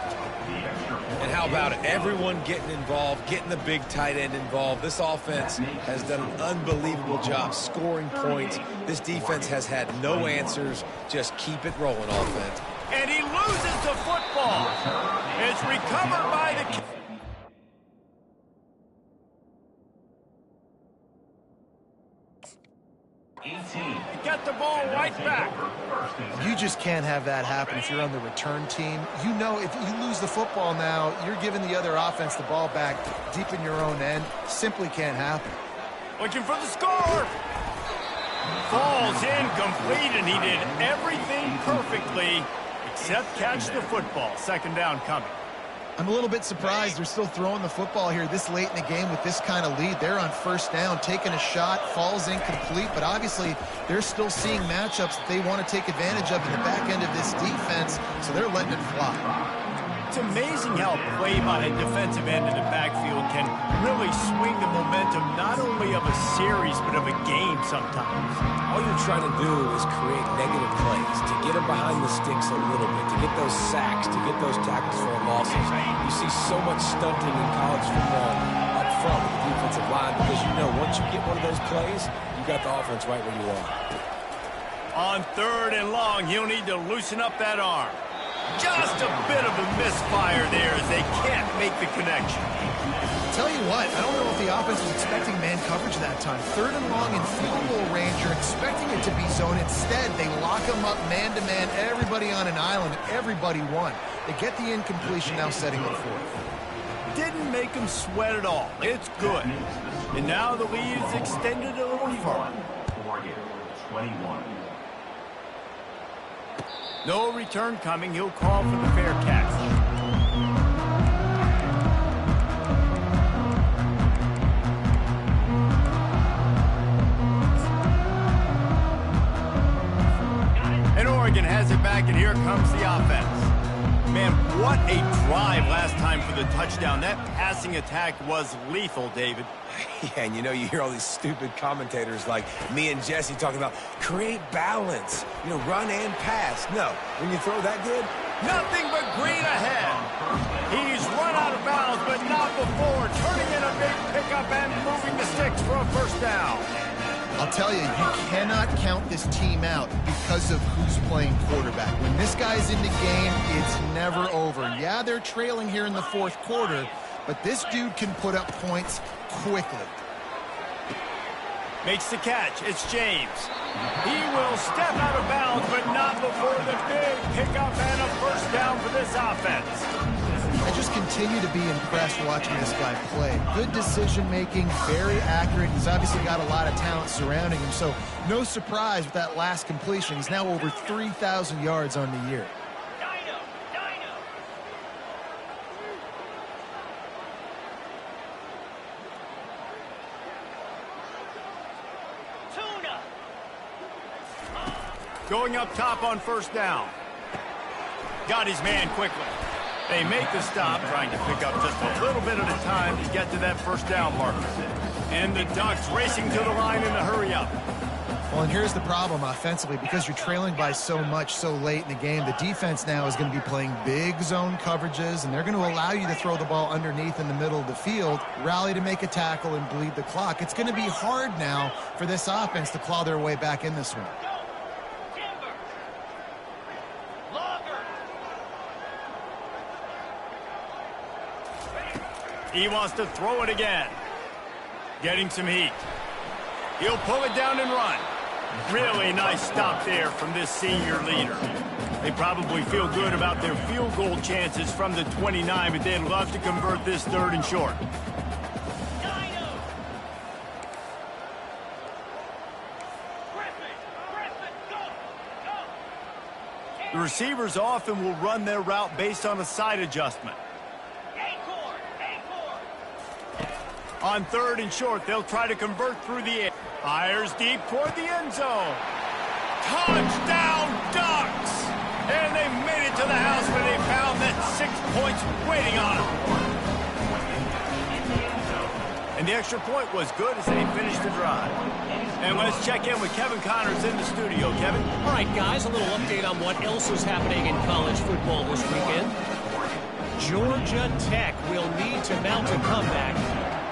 And how about it? Everyone getting involved, getting the big tight end involved. This offense has done an unbelievable job scoring points. This defense has had no answers. Just keep it rolling, offense. And he loses the football. It's recovered by the... Get the ball right back. You just can't have that happen if you're on the return team. You know if you lose the football now, you're giving the other offense the ball back deep in your own end. Simply can't happen. Looking for the score. Falls incomplete, and he did everything perfectly except catch the football. 2nd down coming. I'm a little bit surprised they're still throwing the football here this late in the game with this kind of lead. They're on 1st down, taking a shot, falls incomplete, but obviously they're still seeing matchups that they want to take advantage of in the back end of this defense, so they're letting it fly. It's amazing how play by a defensive end in the backfield can really swing the momentum not only of a series but of a game sometimes. All you're trying to do is create negative plays, to get them behind the sticks a little bit, to get those sacks, to get those tackles for losses. You see so much stunting in college football up front with the defensive line because you know once you get one of those plays, you got the offense right where you are. On 3rd and long, he'll need to loosen up that arm. Just a bit of a misfire there as they can't make the connection. Tell you what, I don't know if the offense was expecting man coverage that time. 3rd and long in field goal range, you're expecting it to be zone. Instead, they lock them up man-to-man, everybody on an island, everybody won. They get the incompletion, now setting it forth. Didn't make them sweat at all. It's good. And now the lead is extended a little further. Oregon 21. No return coming. He'll call for the fair catch. And Oregon has it back, and here comes the offense. Man, what a drive last time for the touchdown. That passing attack was lethal, David. Yeah, and you know, you hear all these stupid commentators like me and Jesse talking about create balance, you know, run and pass. No, when you throw that good, Nothing but green ahead. He's run out of bounds, but not before. Turning in a big pickup and moving the sticks for a first down. I'll tell you, you cannot count this team out because of who's playing quarterback. When this guy's in the game, it's never over. Yeah, they're trailing here in the fourth quarter, but this dude can put up points quickly. Makes the catch. It's James. He will step out of bounds, but not before the big pickup and a first down for this offense. I just continue to be impressed watching this guy play. Good decision-making, very accurate. He's obviously got a lot of talent surrounding him, so no surprise with that last completion. He's now over 3,000 yards on the year. Going up top on first down. Got his man quickly. They make the stop, trying to pick up just a little bit at a time to get to that first down marker. And the Ducks racing to the line in a hurry-up. Well, and here's the problem offensively. Because you're trailing by so much so late in the game, the defense now is going to be playing big zone coverages, and they're going to allow you to throw the ball underneath in the middle of the field, rally to make a tackle, and bleed the clock. It's going to be hard now for this offense to claw their way back in this one. He wants to throw it again. Getting some heat. He'll pull it down and run. Really nice stop there from this senior leader. They probably feel good about their field goal chances from the 29, but they'd love to convert this third and short. The receivers often will run their route based on a side adjustment. On third and short, they'll try to convert through the air. Fires deep toward the end zone. Touchdown, Ducks! And they made it to the house where they found that 6 points waiting on them. And the extra point was good as they finished the drive. And let's check in with Kevin Connors in the studio. Kevin? All right, guys, a little update on what else is happening in college football this weekend. Georgia Tech will need to mount a comeback.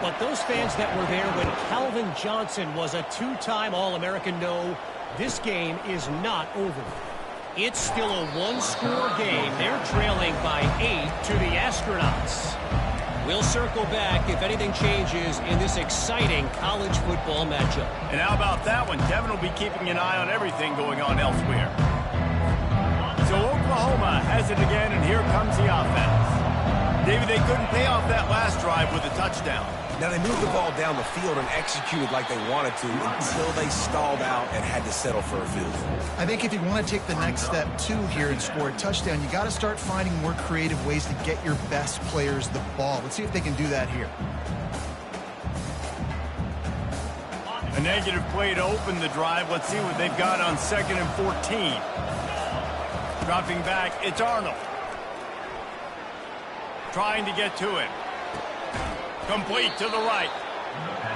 But those fans that were there when Calvin Johnson was a two-time All-American know this game is not over. It's still a one-score game. They're trailing by 8 to the Astronauts. We'll circle back if anything changes in this exciting college football matchup. And how about that one? Kevin will be keeping an eye on everything going on elsewhere. So Oklahoma has it again, and here comes the offense. David, they couldn't pay off that last drive with a touchdown. now they moved the ball down the field and executed like they wanted to until they stalled out and had to settle for a field goal. I think if you want to take the next step, too, here and score a touchdown, you got to start finding more creative ways to get your best players the ball. Let's see if they can do that here. A negative play to open the drive. Let's see what they've got on 2nd and 14. Dropping back, it's Arnold. Trying to get to it. Complete to the right.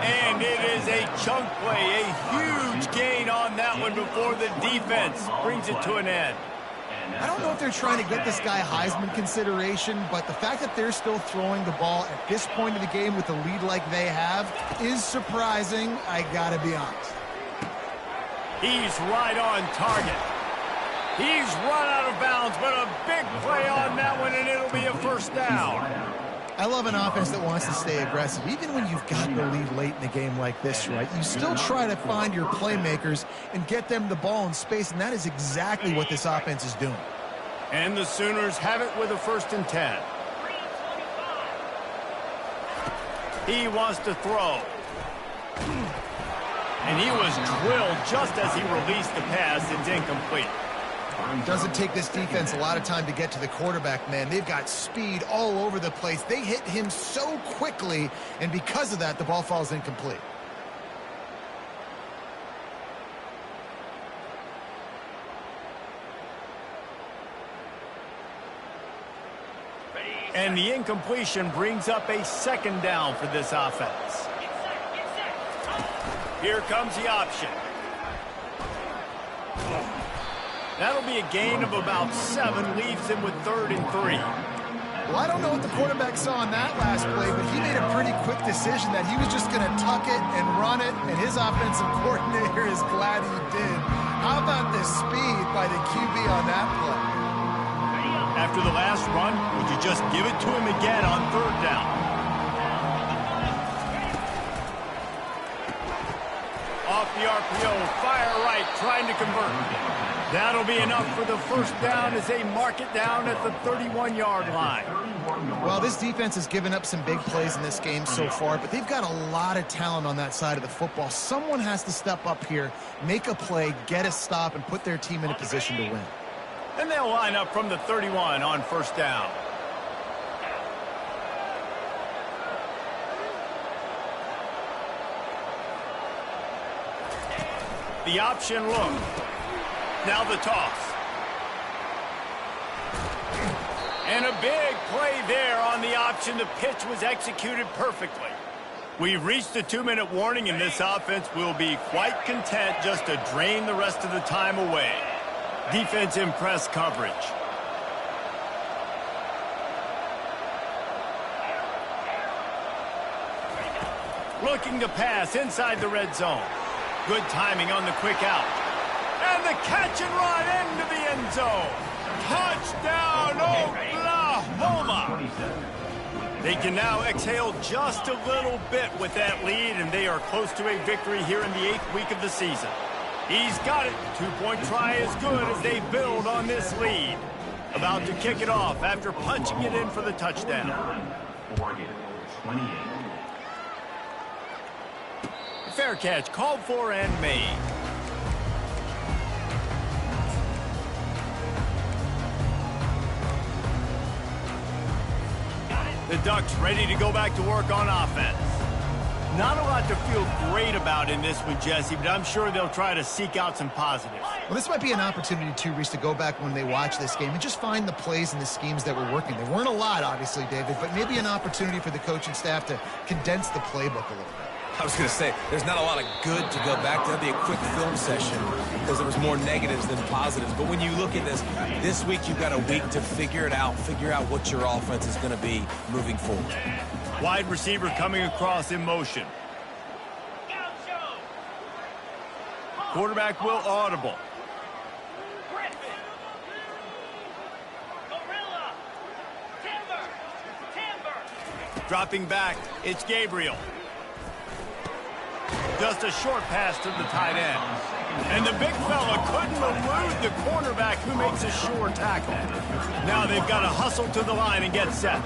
And it is a chunk play, a huge gain on that one before the defense brings it to an end. I don't know if they're trying to get this guy Heisman consideration, but the fact that they're still throwing the ball at this point of the game with a lead like they have is surprising, I gotta be honest. He's right on target. He's run out of bounds, but a big play on that one, and it'll be a first down. I love an offense that wants to stay aggressive. Even when you've got the lead late in the game like this, right, you still try to find your playmakers and get them the ball in space, and that is exactly what this offense is doing. And the Sooners have it with a 1st and 10. He wants to throw. And he was drilled just as he released the pass. It's incomplete. Doesn't take this defense a lot of time to get to the quarterback, man. They've got speed all over the place. They hit him so quickly, and because of that, the ball falls incomplete. And the incompletion brings up a second down for this offense. Here comes the option. That'll be a gain of about 7, leaves him with 3rd and 3. Well, I don't know what the quarterback saw in that last play, but he made a pretty quick decision that he was just going to tuck it and run it, and his offensive coordinator is glad he did. How about the speed by the QB on that play? After the last run, would you just give it to him again on 3rd down? Off the RPO, fire right, trying to convert. That'll be enough for the first down as they mark it down at the 31-yard line. Well, this defense has given up some big plays in this game so far, but they've got a lot of talent on that side of the football. Someone has to step up here, make a play, get a stop, and put their team in a position to win. And they'll line up from the 31 on first down. The option look. Now the toss. And a big play there on the option. The pitch was executed perfectly. We've reached the 2-minute warning, and this offense will be quite content just to drain the rest of the time away. Defense in press coverage. Looking to pass inside the red zone. Good timing on the quick out. And the catch and run into the end zone. Touchdown, Oklahoma! They can now exhale just a little bit with that lead, and they are close to a victory here in the 8th week of the season. He's got it. 2-point try is good as they build on this lead. About to kick it off after punching it in for the touchdown. Oregon, 28. Fair catch, called for and made. The Ducks ready to go back to work on offense. Not a lot to feel great about in this one, Jesse, but I'm sure they'll try to seek out some positives. Well, this might be an opportunity, too, Reese, to go back when they watch this game and just find the plays and the schemes that were working. There weren't a lot, obviously, David, but maybe an opportunity for the coaching staff to condense the playbook a little bit. I was going to say, there's not a lot of good to go back to. That'd be a quick film session because there was more negatives than positives. But when you look at this week you've got a week to figure it out, figure out what your offense is going to be moving forward. Wide receiver coming across in motion. Quarterback will audible. Dropping back, it's Gabriel. Just a short pass to the tight end. And the big fella couldn't elude the cornerback who makes a sure tackle. Now they've got to hustle to the line and get set.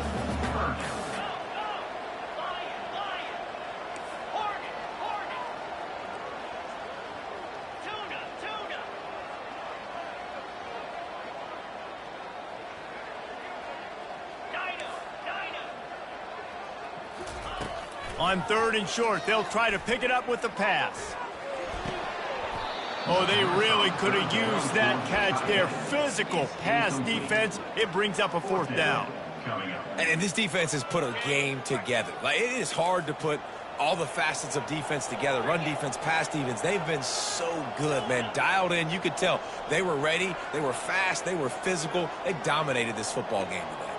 On 3rd and short, they'll try to pick it up with the pass. Oh, they really could have used that catch there. Physical pass defense. It brings up a 4th down. And this defense has put a game together. Like, it is hard to put all the facets of defense together. Run defense, pass defense. They've been so good, man. Dialed in. You could tell they were ready. They were fast. They were physical. They dominated this football game today.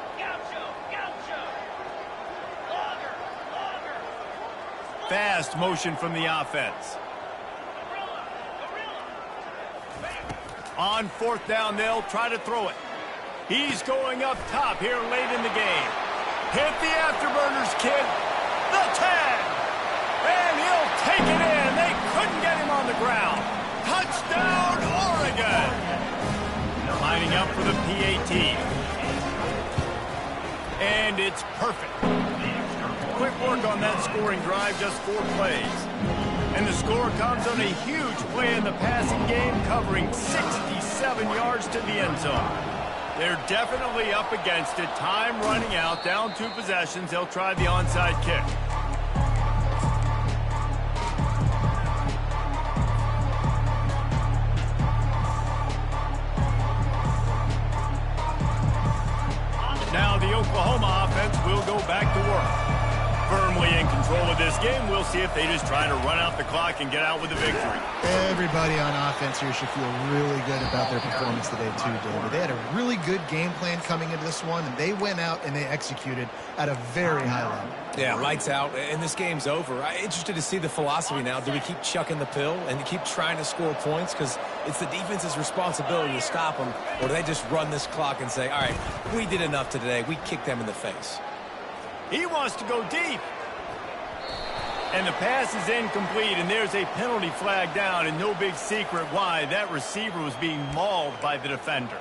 Fast motion from the offense. On 4th down, they'll try to throw it. He's going up top here late in the game. Hit the afterburners, kid. The 10. And he'll take it in. They couldn't get him on the ground. Touchdown, Oregon. Lining up for the PAT. And it's perfect. Quick work on that scoring drive, just 4 plays. And the score comes on a huge play in the passing game, covering 67 yards to the end zone. They're definitely up against it. Time running out, down 2 possessions. They'll try the onside kick. Now the Oklahoma offense game, we'll see if they just try to run out the clock and get out with the victory. Everybody on offense here should feel really good about their performance today too, David. They had a really good game plan coming into this one, and they went out and they executed at a very high level. Yeah, lights out, and this game's over. I'm interested to see the philosophy now. Do we keep chucking the pill and keep trying to score points? Because it's the defense's responsibility to stop them, or do they just run this clock and say, all right, we did enough today. We kicked them in the face. He wants to go deep. And the pass is incomplete, and there's a penalty flag down, and no big secret why. That receiver was being mauled by the defender.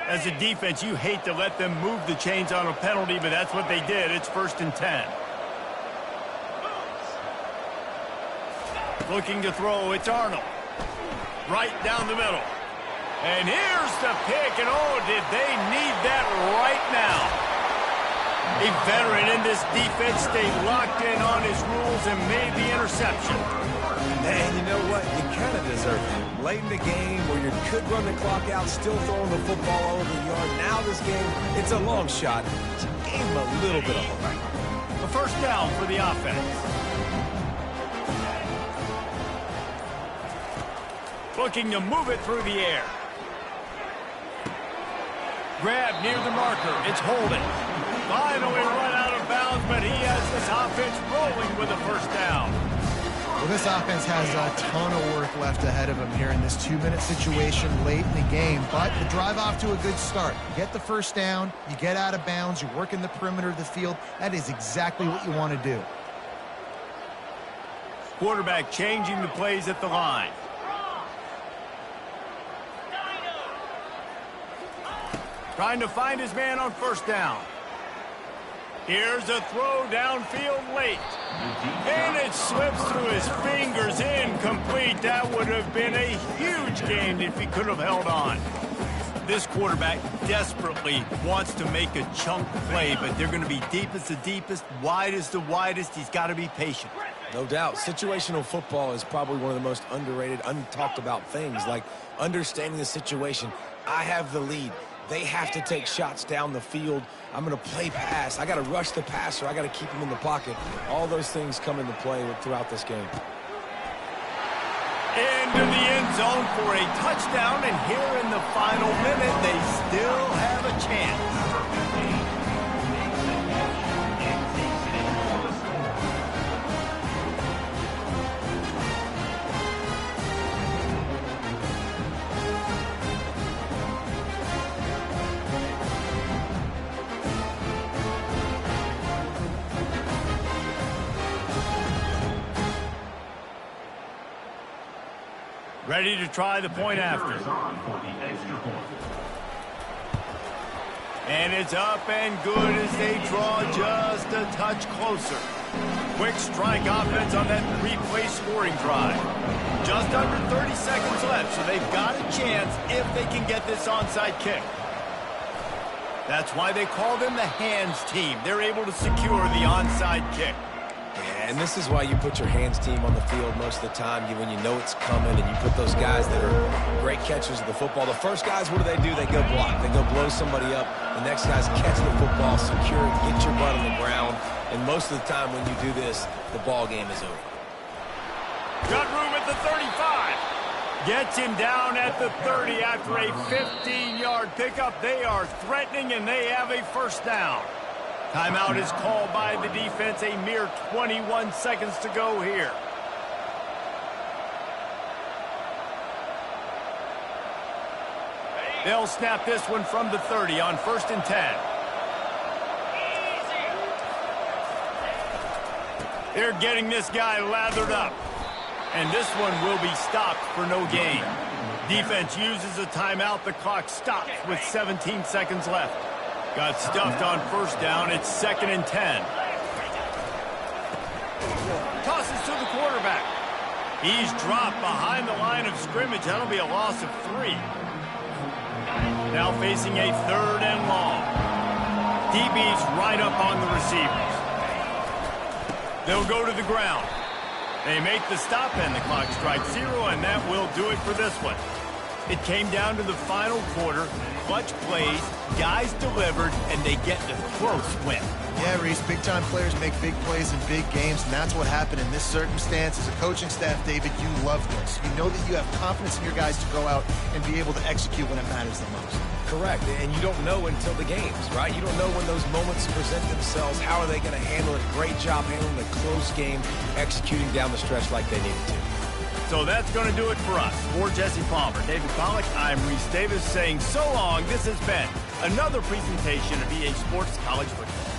As a defense, you hate to let them move the chains on a penalty, but that's what they did. It's 1st and 10. Looking to throw, it's Arnold. Right down the middle. And here's the pick, and oh, did they need that right now. A veteran in this defense stayed locked in on his rules and made the interception. And you know what? You kind of deserve it. Late in the game where you could run the clock out, still throwing the football all over the yard. Now this game, it's a long shot. It gave him a little bit of hope. A 1st down for the offense. Looking to move it through the air. Grab near the marker. It's holding. Finally run out of bounds, but he has this offense rolling with a 1st down. Well, this offense has a ton of work left ahead of them here in this 2-minute situation late in the game, but the drive off to a good start. You get the 1st down, you get out of bounds, you work in the perimeter of the field. That is exactly what you want to do. Quarterback changing the plays at the line. Trying to find his man on 1st down. Here's a throw downfield late. And it slips through his fingers, incomplete. That would have been a huge gain if he could have held on. This quarterback desperately wants to make a chunk play, but they're going to be deep as the deepest, wide as the widest. He's got to be patient. No doubt. Situational football is probably one of the most underrated, untalked about things, like understanding the situation. I have the lead. They have to take shots down the field. I'm going to play pass. I got to rush the passer. I got to keep him in the pocket. All those things come into play throughout this game. Into the end zone for a touchdown, and here in the final minute, they still have a chance. Ready to try the point after. And it's up and good as they draw just a touch closer. Quick strike offense on that 3-play scoring drive. Just under 30 seconds left, so they've got a chance if they can get this onside kick. That's why they call them the hands team. They're able to secure the onside kick. Yeah, and this is why you put your hands team on the field most of the time when you know it's coming, and you put those guys that are great catchers of the football. The first guys, what do? They go block. They go blow somebody up. The next guys catch the football, secure it, get your butt on the ground. And most of the time when you do this, the ball game is over. Got room at the 35. Gets him down at the 30 after a 15-yard pickup. They are threatening, and they have a 1st down. Timeout is called by the defense. A mere 21 seconds to go here. They'll snap this one from the 30 on 1st and 10. They're getting this guy lathered up. And this one will be stopped for no gain. Defense uses a timeout. The clock stops with 17 seconds left. Got stuffed on 1st down. It's 2nd and 10. Tosses to the quarterback. He's dropped behind the line of scrimmage. That'll be a loss of 3. Now facing a 3rd and long. DB's right up on the receivers. They'll go to the ground. They make the stop, and the clock strikes 0, and that will do it for this one. It came down to the final quarter, clutch plays, guys delivered, and they get the close win. Yeah, Reese, big-time players make big plays in big games, and that's what happened in this circumstance. As a coaching staff, David, you love this. You know that you have confidence in your guys to go out and be able to execute when it matters the most. Correct, and you don't know until the games, right? You don't know when those moments present themselves. How are they going to handle it? Great job handling the close game, executing down the stretch like they needed to. So that's going to do it for us. For Jesse Palmer, David Pollack, I'm Reese Davis saying so long. This has been another presentation of EA Sports College Football.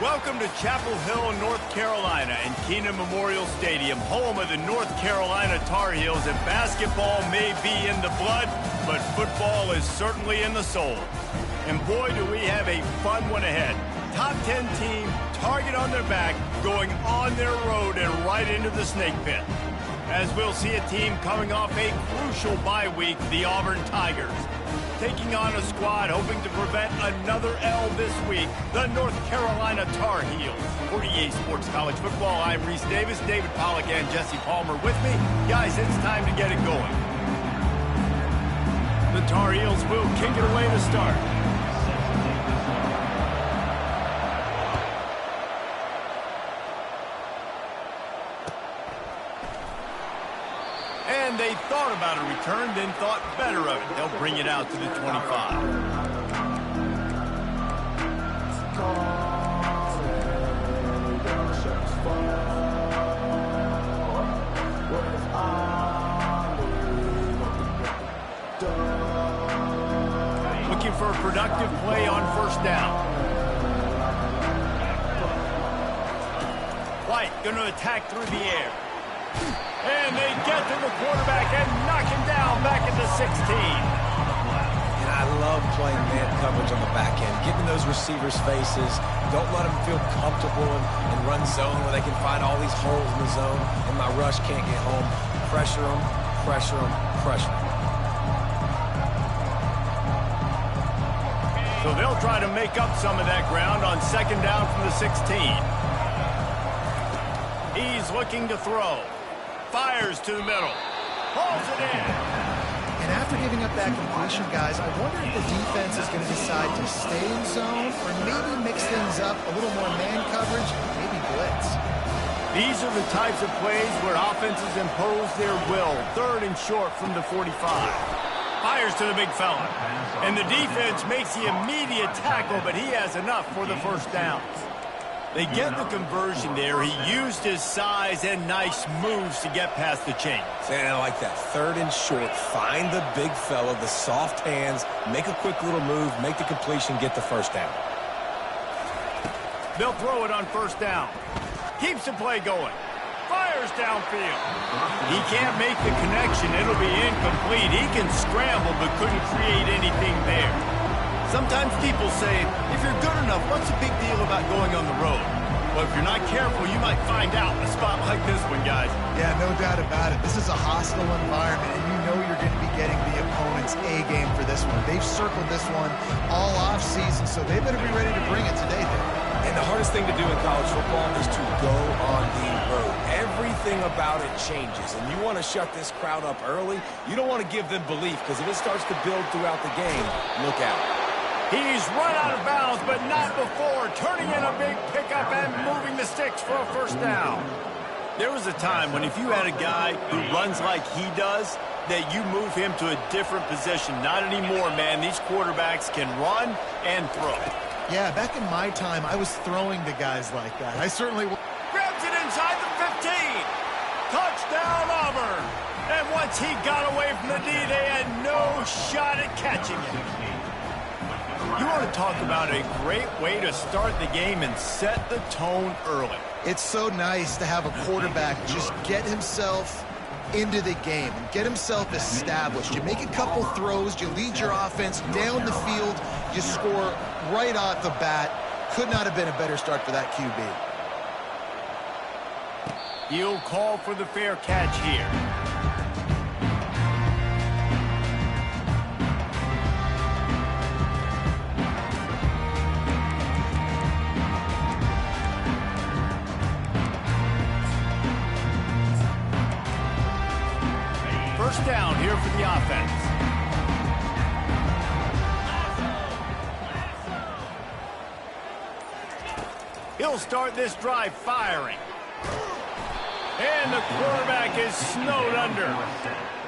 Welcome to Chapel Hill, North Carolina, and Keenan Memorial Stadium, home of the North Carolina Tar Heels. And basketball may be in the blood, but football is certainly in the soul. And boy, do we have a fun one ahead. Top 10 team, target on their back, going on their road and right into the snake pit. As we'll see a team coming off a crucial bye week, the Auburn Tigers. Taking on a squad hoping to prevent another L this week, the North Carolina Tar Heels. For EA Sports College Football, I'm Reese Davis, David Pollack, and Jesse Palmer with me. Guys, it's time to get it going. The Tar Heels will kick it away to start. And they thought about a return, then thought better of it. They'll bring it out to the 25. Looking for a productive play on first down. White going to attack through the air. And they get to the quarterback and knock him down back at the 16. And I love playing man coverage on the back end, getting those receivers' faces. Don't let them feel comfortable and run zone where they can find all these holes in the zone, and my rush can't get home. Pressure them, pressure them, pressure them. So they'll try to make up some of that ground on second down from the 16. He's looking to throw. Fires to the middle. Pulls it in. And after giving up that completion, guys, I wonder if the defense is going to decide to stay in zone or maybe mix things up, a little more man coverage, maybe blitz. These are the types of plays where offenses impose their will. Third and short from the 45. Fires to the big fella. And the defense makes the immediate tackle, but he has enough for the first down. They get the conversion there. He used his size and nice moves to get past the chains. And I like that. Third and short. Find the big fella, the soft hands, make a quick little move, make the completion, get the first down. They'll throw it on first down. Keeps the play going. Fires downfield. He can't make the connection. It'll be incomplete. He can scramble but couldn't create anything there. Sometimes people say, if you're good enough, what's the big deal about going on the road? Well, if you're not careful, you might find out in a spot like this one, guys. Yeah, no doubt about it. This is a hostile environment, and you know you're going to be getting the opponent's A game for this one. They've circled this one all offseason, so they better be ready to bring it today, Dave. And the hardest thing to do in college football is to go on the road. Everything about it changes, and you want to shut this crowd up early. You don't want to give them belief, because if it starts to build throughout the game, look out. He's run out of bounds, but not before. Turning in a big pickup and moving the sticks for a first down. There was a time when if you had a guy who runs like he does, that you move him to a different position. Not anymore, man. These quarterbacks can run and throw. Yeah, back in my time, I was throwing to guys like that. I certainly... Grabs it inside the 15. Touchdown, Auburn. And once he got away from the D, they had no shot at catching it. You want to talk about a great way to start the game and set the tone early. It's so nice to have a quarterback just get himself into the game and get himself established. You make a couple throws, you lead your offense down the field, you score right off the bat. Could not have been a better start for that QB. He'll call for the fair catch here. First down here for the offense. He'll start this drive firing. And the quarterback is snowed under.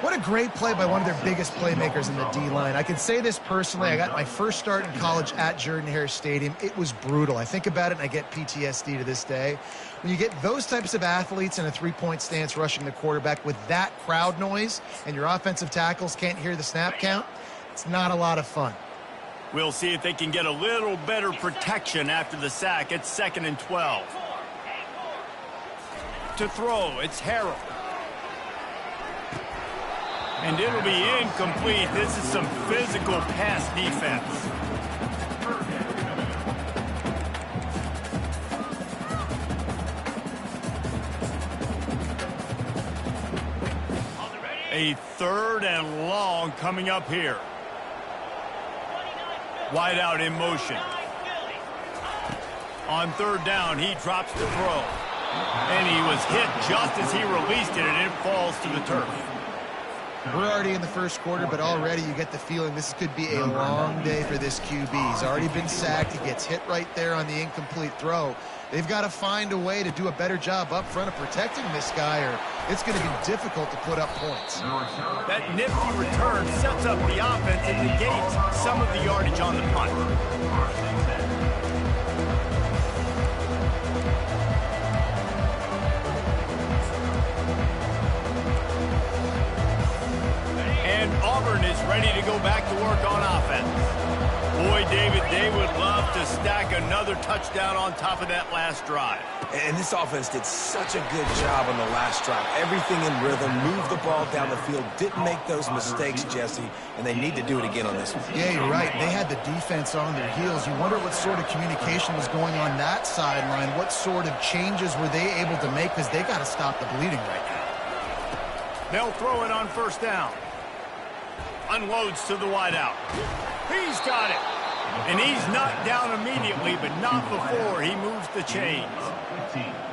What a great play by one of their biggest playmakers in the D-line. I can say this personally. I got my first start in college at Jordan-Hare Stadium. It was brutal. I think about it, and I get PTSD to this day. When you get those types of athletes in a three-point stance rushing the quarterback with that crowd noise and your offensive tackles can't hear the snap count, it's not a lot of fun. We'll see if they can get a little better protection after the sack. It's 2nd and 12. To throw, it's Harrell. And it'll be incomplete. This is some physical pass defense. A 3rd and long coming up here. Wide out in motion. On 3rd down, he drops the throw. And he was hit just as he released it, and it falls to the turf. We're already in the first quarter, but already you get the feeling this could be a long day for this QB. He's already been sacked. He gets hit right there on the incomplete throw. They've got to find a way to do a better job up front of protecting this guy, or it's going to be difficult to put up points. That nifty return sets up the offense and negates some of the yardage on the punt. And Auburn is ready to go back to work on offense. Boy, David, they would love to stack another touchdown on top of that last drive. And this offense did such a good job on the last drive. Everything in rhythm, moved the ball down the field, didn't make those mistakes, Jesse, and they need to do it again on this one. Yeah, you're right. They had the defense on their heels. You wonder what sort of communication was going on that sideline. What sort of changes were they able to make, because they got to stop the bleeding right now. They'll throw it on 1st down. Unloads to the wideout. He's got it. And he's knocked down immediately, but not before he moves the chains.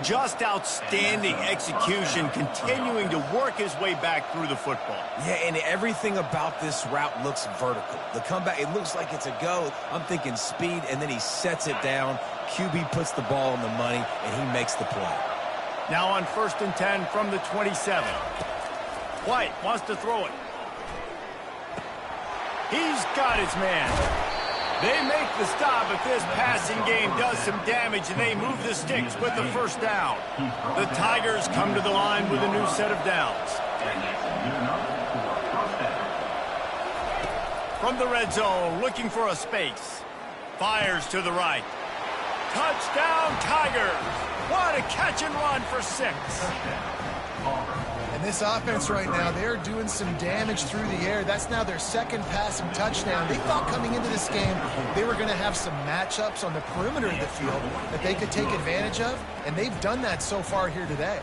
Just outstanding execution, continuing to work his way back through the football. Yeah, and everything about this route looks vertical. The comeback, it looks like it's a go. I'm thinking speed, and then he sets it down. QB puts the ball on the money, and he makes the play. Now on 1st and 10 from the 27. White wants to throw it. He's got his man. They make the stop, but this passing game does some damage, and they move the sticks with the 1st down. The Tigers come to the line with a new set of downs. From the red zone, looking for a space. Fires to the right. Touchdown, Tigers! What a catch and run for 6. And this offense right now, they're doing some damage through the air. That's now their 2nd passing touchdown. They thought coming into this game they were going to have some matchups on the perimeter of the field that they could take advantage of, and they've done that so far here today.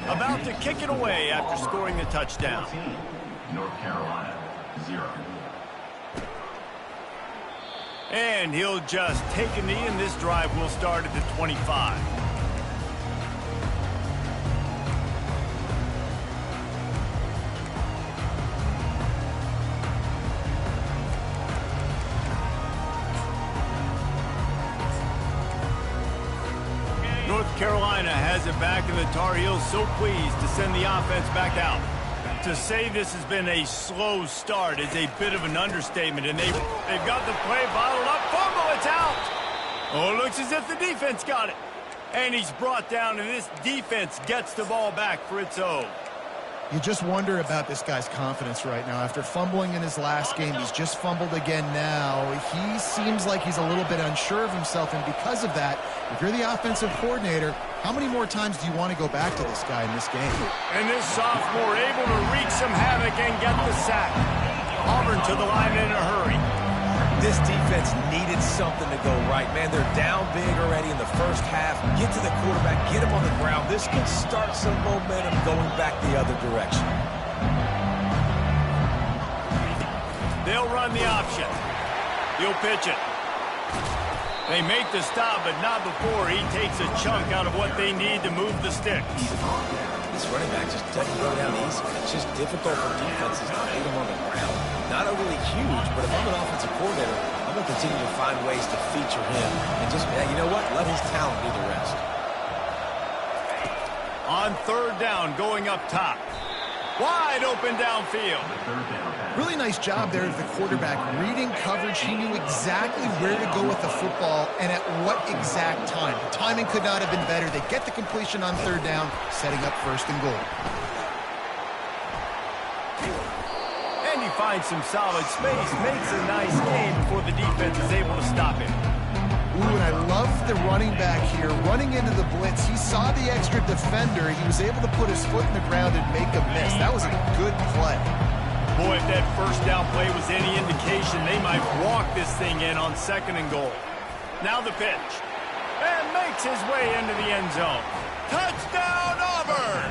About to kick it away after scoring the touchdown. North Carolina, 0. And he'll just take a knee, and this drive will start at the 25. North Carolina has it back, and the Tar Heels so pleased to send the offense back out. To say this has been a slow start is a bit of an understatement, and they've got the play bottled up. Fumble, it's out. Oh, it looks as if the defense got it. And he's brought down, and this defense gets the ball back for its own. You just wonder about this guy's confidence right now. After fumbling in his last game, he's just fumbled again now. He seems like he's a little bit unsure of himself, and because of that, if you're the offensive coordinator, how many more times do you want to go back to this guy in this game? And this sophomore able to wreak some havoc and get the sack. Auburn to the line in a hurry. This defense needed something to go right. Man, they're down big already in the first half. Get to the quarterback, get him on the ground. This could start some momentum going back the other direction. They'll run the option. He'll pitch it. They make the stop, but not before he takes a chunk out of what they need to move the sticks. This running back just doesn't go down easy. It's just difficult for defenses to beat him on the ground. Not overly huge, but if I'm an offensive coordinator, I'm going to continue to find ways to feature him. And just, yeah, you know what? Let his talent do the rest. On 3rd down, going up top. Wide open downfield. Really nice job there of the quarterback. Reading coverage, he knew exactly where to go with the football and at what exact time. The timing could not have been better. They get the completion on 3rd down, setting up 1st and goal. And he finds some solid space, makes a nice gain before the defense is able to stop him. Ooh, and I love the running back here. Running into the blitz, he saw the extra defender. He was able to put his foot in the ground and make a miss. That was a good play. Boy, if that first down play was any indication, they might walk this thing in on 2nd and goal. Now the pitch. And makes his way into the end zone. Touchdown, Auburn!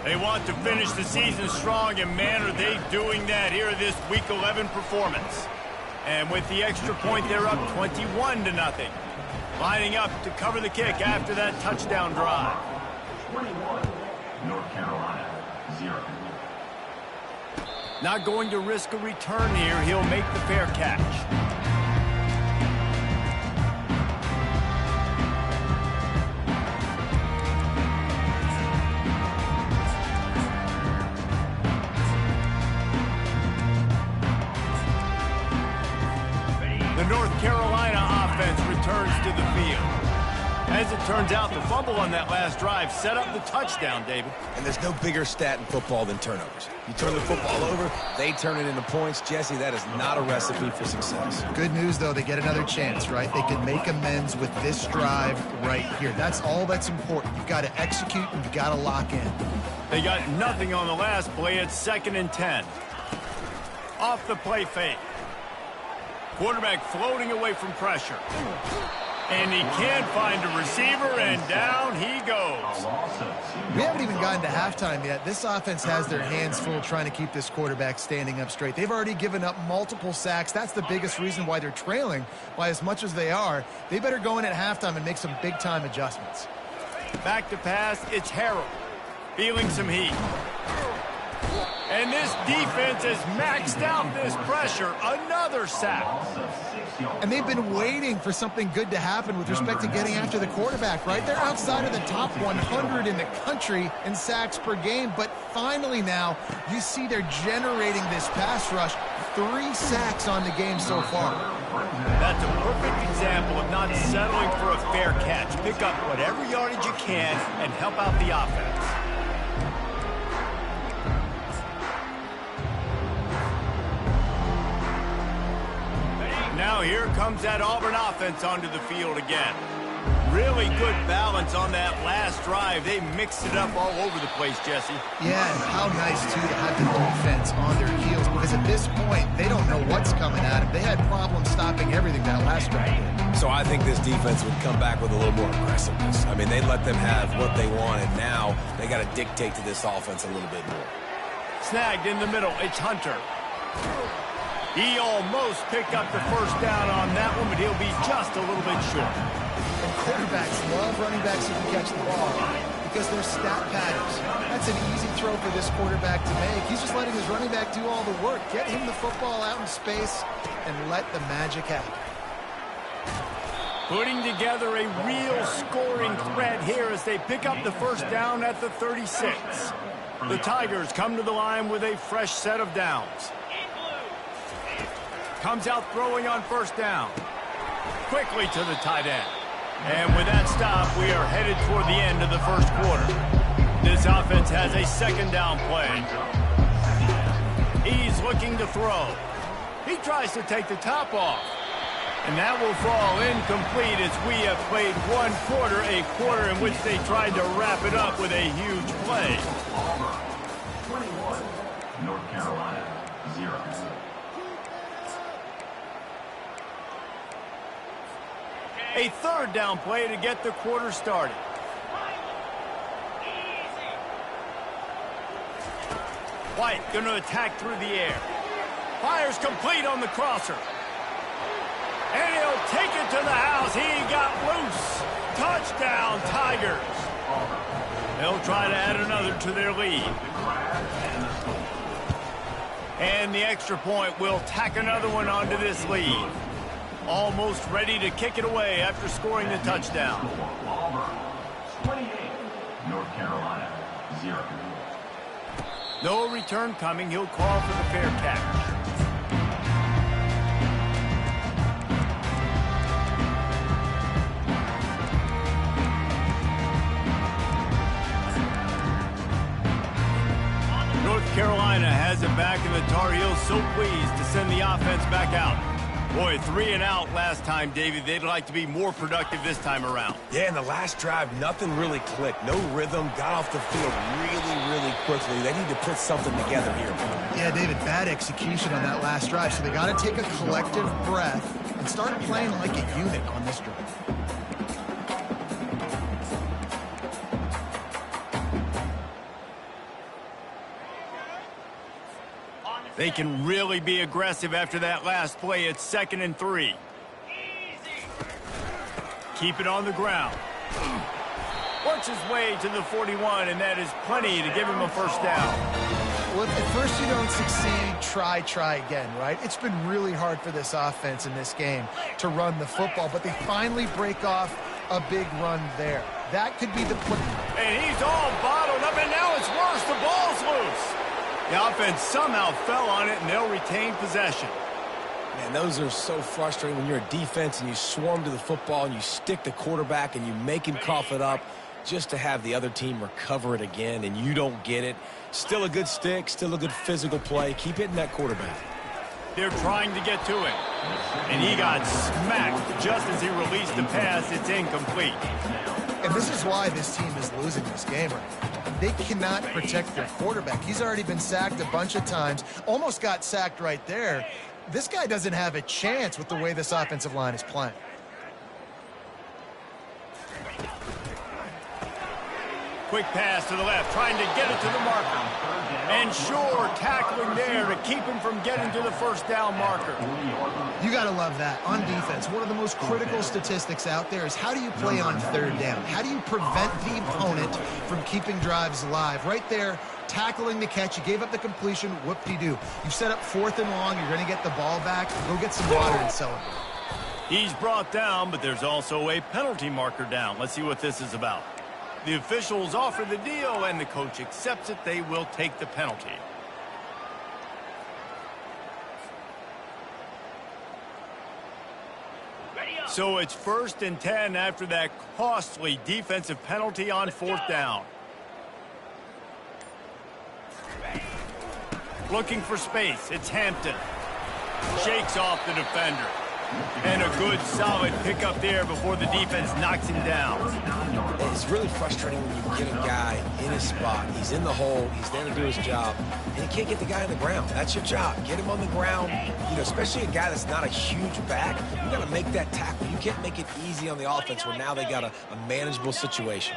They want to finish the season strong, and man, are they doing that here this Week 11 performance. And with the extra point, they're up 21-0. Lining up to cover the kick after that touchdown drive. 21, North Carolina, 0. Not going to risk a return here. He'll make the fair catch. The North Carolina offense returns to the field. As it turns out, the fumble on that last drive set up the touchdown, David. And there's no bigger stat in football than turnovers. You turn the football over, they turn it into points. Jesse, that is not a recipe for success. Good news, though, they get another chance, right? They can make amends with this drive right here. That's all that's important. You've got to execute and you've got to lock in. They got nothing on the last play. It's 2nd and 10. Off the play fake. Quarterback floating away from pressure. And he can't find a receiver, and down he goes. We haven't even gotten to halftime yet. This offense has their hands full trying to keep this quarterback standing up straight. They've already given up multiple sacks. That's the biggest reason why they're trailing by as much as they are. They better go in at halftime and make some big-time adjustments. Back to pass, it's Harrell. Feeling some heat. And this defense has maxed out this pressure. Another sack. And they've been waiting for something good to happen with respect to getting after the quarterback, right? They're outside of the top 100 in the country in sacks per game. But finally now, you see they're generating this pass rush. 3 sacks on the game so far. That's a perfect example of not settling for a fair catch. Pick up whatever yardage you can and help out the offense. Now here comes that Auburn offense onto the field again. Really good balance on that last drive. They mixed it up all over the place, Jesse. Yeah, and how nice, too, to have the defense on their heels, because at this point, they don't know what's coming at them. They had problems stopping everything that last drive did. So I think this defense would come back with a little more aggressiveness. I mean, they let them have what they wanted. Now they got to dictate to this offense a little bit more. Snagged in the middle. It's Hunter. He almost picked up the first down on that one, but he'll be just a little bit short. And quarterbacks love running backs who can catch the ball because they're stat patterns. That's an easy throw for this quarterback to make. He's just letting his running back do all the work. Get him the football out in space and let the magic happen. Putting together a real scoring threat here as they pick up the first down at the 36. The Tigers come to the line with a fresh set of downs. Comes out throwing on first down. Quickly to the tight end. And with that stop, we are headed toward the end of the first quarter. This offense has a 2nd down play. He's looking to throw. He tries to take the top off. And that will fall incomplete as we have played one quarter, a quarter in which they tried to wrap it up with a huge play. 21, North Carolina, 0. A 3rd down play to get the quarter started. White going to attack through the air. Fires complete on the crosser. And he'll take it to the house. He got loose. Touchdown, Tigers. They'll try to add another to their lead. And the extra point will tack another one onto this lead. Almost ready to kick it away after scoring the touchdown. 28, North Carolina, 0. No return coming. He'll call for the fair catch. North Carolina has it back, and the Tar Heels so pleased to send the offense back out. Boy, 3 and out last time, David. They'd like to be more productive this time around. Yeah, in the last drive, nothing really clicked. No rhythm, got off the field really quickly. They need to put something together here. Yeah, David, bad execution on that last drive, so they got to take a collective breath and start playing like a unit on this drive. They can really be aggressive after that last play. It's 2nd and 3. Keep it on the ground. Works his way to the 41, and that is plenty to give him a first down. Well, if at first you don't succeed, try again, right? It's been really hard for this offense in this game to run the football, but they finally break off a big run there. That could be the play. And he's all bottled up, and now it's worse. The ball's loose. The offense somehow fell on it, and they'll retain possession. Man, those are so frustrating when you're a defense and you swarm to the football and you stick the quarterback and you make him cough it up just to have the other team recover it again and you don't get it. Still a good stick, still a good physical play. Keep hitting that quarterback. They're trying to get to him, and he got smacked just as he released the pass. It's incomplete. And this is why this team is losing this game right now. They cannot protect their quarterback. He's already been sacked a bunch of times, almost got sacked right there. This guy doesn't have a chance with the way this offensive line is playing. Quick pass to the left, trying to get it to the marker. And sure, tackling there to keep him from getting to the first down marker. You got to love that. On defense, one of the most critical statistics out there is how do you play on 3rd down? How do you prevent the opponent from keeping drives alive? Right there, tackling the catch. You gave up the completion. Whoop-de-doo. You set up 4th and long. You're going to get the ball back. Go get some water and celebrate. He's brought down, but there's also a penalty marker down. Let's see what this is about. The officials offer the deal, and the coach accepts it. They will take the penalty. So it's 1st and 10 after that costly defensive penalty on 4th down. Looking for space. It's Hampton. Shakes off the defender. And a good, solid pickup there before the defense knocks him down. It's really frustrating when you get a guy in his spot. He's in the hole. He's there to do his job. And you can't get the guy on the ground. That's your job. Get him on the ground. You know, especially a guy that's not a huge back. You got to make that tackle. You can't make it easy on the offense when now they got a manageable situation.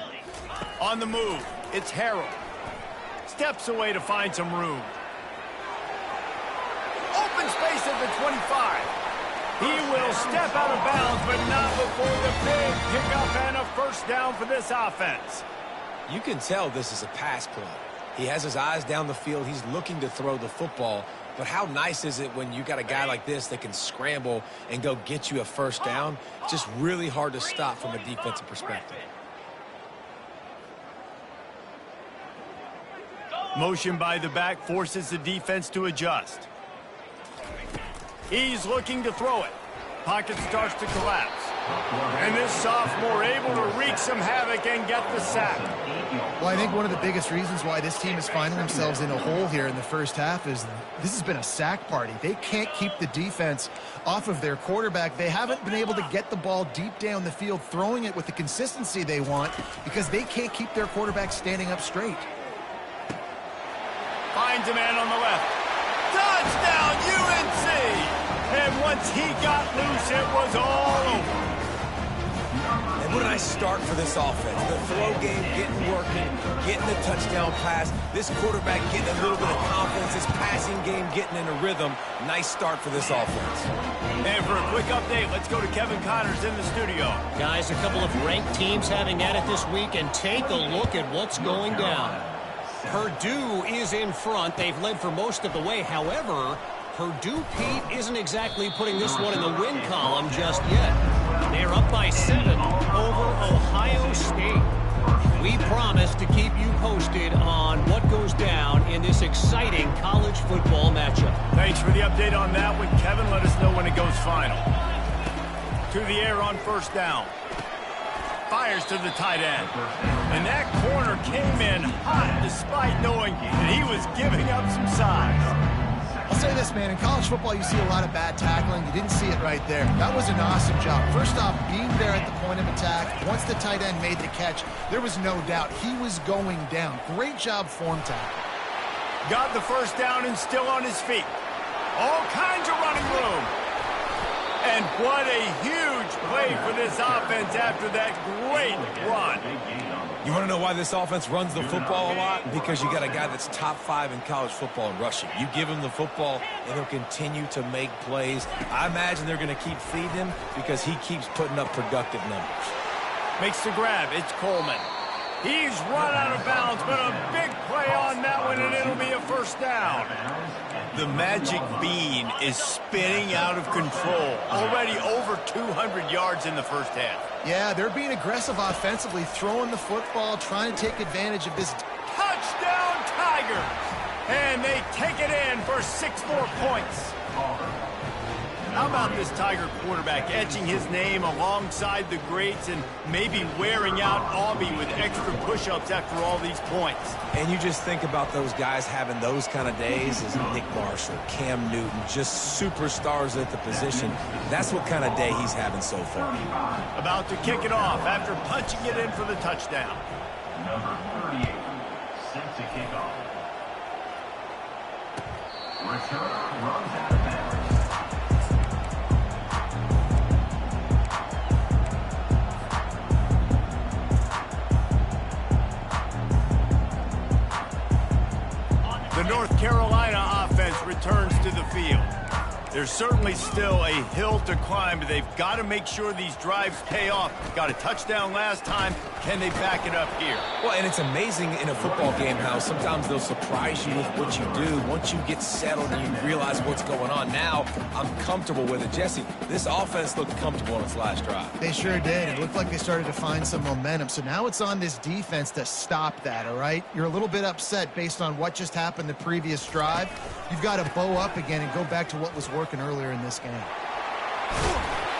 On the move, it's Harold. Steps away to find some room. Open space at the 25. He will step out of bounds, but not before the big pickup and a first down for this offense. You can tell this is a pass play. He has his eyes down the field. He's looking to throw the football. But how nice is it when you got a guy like this that can scramble and go get you a first down? It's just really hard to stop from a defensive perspective. Motion by the back forces the defense to adjust. He's looking to throw it. Pocket starts to collapse. And this sophomore able to wreak some havoc and get the sack. Well, I think one of the biggest reasons why this team is finding themselves in a hole here in the first half is this has been a sack party. They can't keep the defense off of their quarterback. They haven't been able to get the ball deep down the field, throwing it with the consistency they want because they can't keep their quarterback standing up straight. Finds a man on the left. Touchdown, UNC! And once he got loose, it was all over. And what a nice start for this offense. The throw game getting working, getting the touchdown pass. This quarterback getting a little bit of confidence. This passing game getting in a rhythm. Nice start for this offense. And for a quick update, let's go to Kevin Connors in the studio. Guys, a couple of ranked teams having at it this week, and take a look at what's going down. Purdue is in front. They've led for most of the way. However, Purdue, Pete, isn't exactly putting this one in the win column just yet. They're up by 7 over Ohio State. We promise to keep you posted on what goes down in this exciting college football matchup. Thanks for the update on that one, Kevin. Let us know when it goes final. To the air on first down. Fires to the tight end. And that corner came in hot despite knowing that he was giving up some size. I'll say this, man. In college football, you see a lot of bad tackling. You didn't see it right there. That was an awesome job. First off, being there at the point of attack. Once the tight end made the catch, there was no doubt he was going down. Great job form tackle. Got the first down and still on his feet. All kinds of running room. And what a huge play for this offense after that great run. You want to know why this offense runs the football a lot? Because you got a guy that's top 5 in college football in rushing. You give him the football, and he'll continue to make plays. I imagine they're going to keep feeding him because he keeps putting up productive numbers. Makes the grab. It's Coleman. He's run out of bounds, but a big play on that one, and it'll be a first down. The magic bean is spinning out of control. Already over 200 yards in the first half. Yeah, they're being aggressive offensively, throwing the football, trying to take advantage of this. Touchdown, Tigers! And they take it in for 6 more points. How about this Tiger quarterback etching his name alongside the greats and maybe wearing out Aubie with extra push-ups after all these points? And you just think about those guys having those kind of days as Nick Marshall, Cam Newton, just superstars at the position. That's what kind of day he's having so far. About to kick it off after punching it in for the touchdown. Number 38, set to kick off. Returner runs out of bounds. The North Carolina offense returns to the field. There's certainly still a hill to climb, but they've got to make sure these drives pay off. Got a touchdown last time. Can they back it up here? Well, and it's amazing in a football game how sometimes they'll surprise you with what you do. Once you get settled and you realize what's going on, now I'm comfortable with it. Jesse, this offense looked comfortable on its last drive. They sure did. It looked like they started to find some momentum. So now it's on this defense to stop that, all right? You're a little bit upset based on what just happened the previous drive. You've got to bow up again and go back to what was working earlier in this game.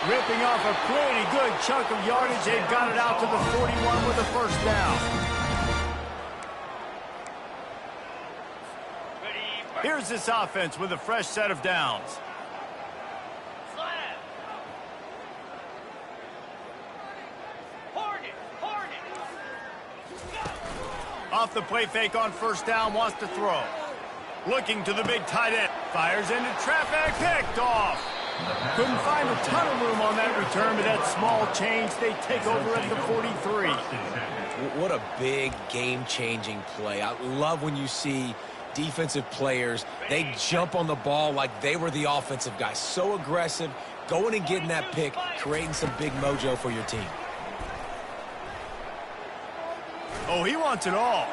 Ripping off a pretty good chunk of yardage. They've got it out to the 41 with a first down. Here's this offense with a fresh set of downs. Off the play fake on first down, wants to throw. Looking to the big tight end. Fires into traffic, picked off. Couldn't find a ton of room on that return, but that small change, they take over at the 43. What a big game-changing play. I love when you see defensive players, they jump on the ball like they were the offensive guy. So aggressive, going and getting that pick, creating some big mojo for your team. Oh, he wants it all.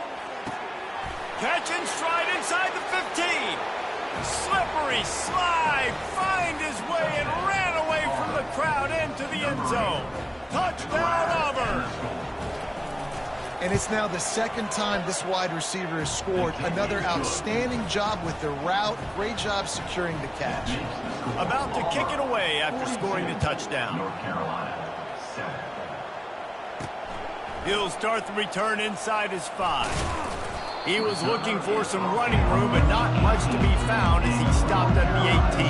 Catch and stride inside the 15. Slippery slide, find his way and ran away from the crowd into the end zone. Touchdown, Auburn. And it's now the second time this wide receiver has scored. Another outstanding job with the route. Great job securing the catch. About to kick it away after scoring the touchdown. North Carolina, 7. He'll start the return inside his 5. He was looking for some running room, but not much to be found as he stopped at the 18.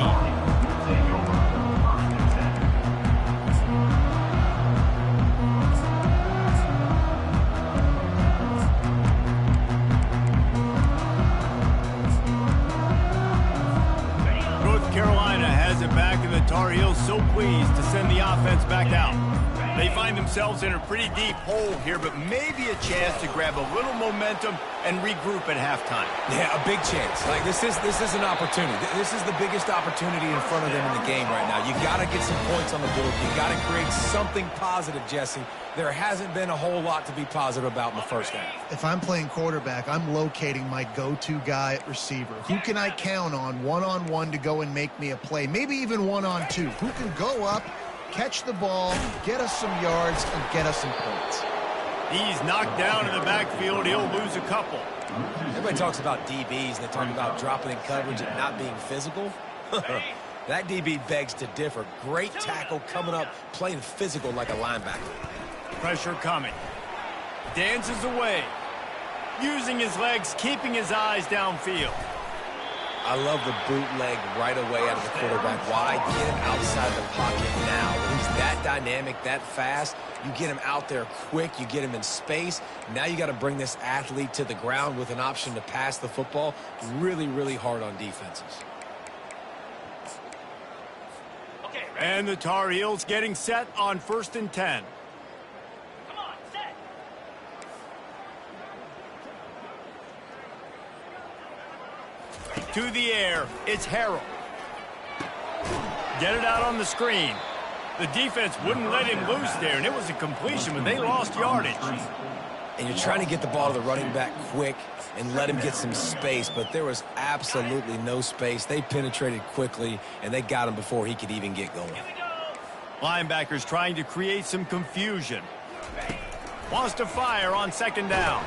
North Carolina has it back, and the Tar Heels so pleased to send the offense back out. They find themselves in a pretty deep hole here, but maybe a chance to grab a little momentum and regroup at halftime. Yeah, a big chance. Like this is an opportunity. This is the biggest opportunity in front of them in the game right now. You got to get some points on the board. You got to create something positive, Jesse. There hasn't been a whole lot to be positive about in the first half. If I'm playing quarterback, I'm locating my go-to guy at receiver. Who can I count on one-on-one to go and make me a play? Maybe even one-on-two. Who can go up, catch the ball, get us some yards, and get us some points? He's knocked down in the backfield. He'll lose a couple. Everybody talks about DBs, and they talk about dropping in coverage and not being physical. That DB begs to differ. Great tackle coming up, playing physical like a linebacker. Pressure coming. Dances away. using his legs, keeping his eyes downfield. I love the bootleg right away out of the quarterback. Why get him outside the pocket now? When he's that dynamic, that fast, you get him out there quick, you get him in space. Now you got to bring this athlete to the ground with an option to pass the football. Really, really hard on defenses. And the Tar Heels getting set on 1st and 10. Come on, set. To the air, it's Harrell. Get it out on the screen. The defense wouldn't let him loose there, and it was a completion, but they lost yardage. And you're trying to get the ball to the running back quick and let him get some space, but there was absolutely no space. They penetrated quickly, and they got him before he could even get going. Linebackers trying to create some confusion. Wants to fire on 2nd down.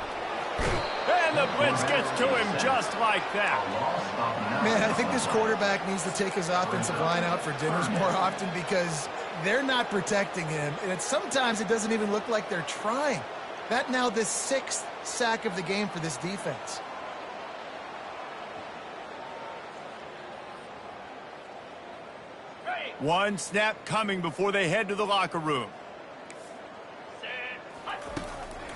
And the blitz gets to him just like that. Man, I think this quarterback needs to take his offensive line out for dinners more often because they're not protecting him. And sometimes it doesn't even look like they're trying. That now the 6th sack of the game for this defense. One snap coming before they head to the locker room.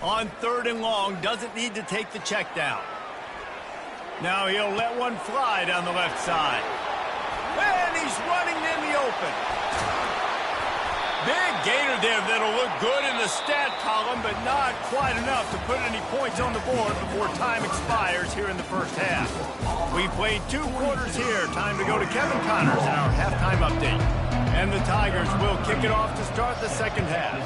On 3rd and long, doesn't need to take the check down. Now he'll let one fly down the left side. And he's running in the open. Big gainer there that'll look good in the stat column, but not quite enough to put any points on the board before time expires here in the 1st half. We played 2 quarters here. Time to go to Kevin Connors in our halftime update. And the Tigers will kick it off to start the 2nd half.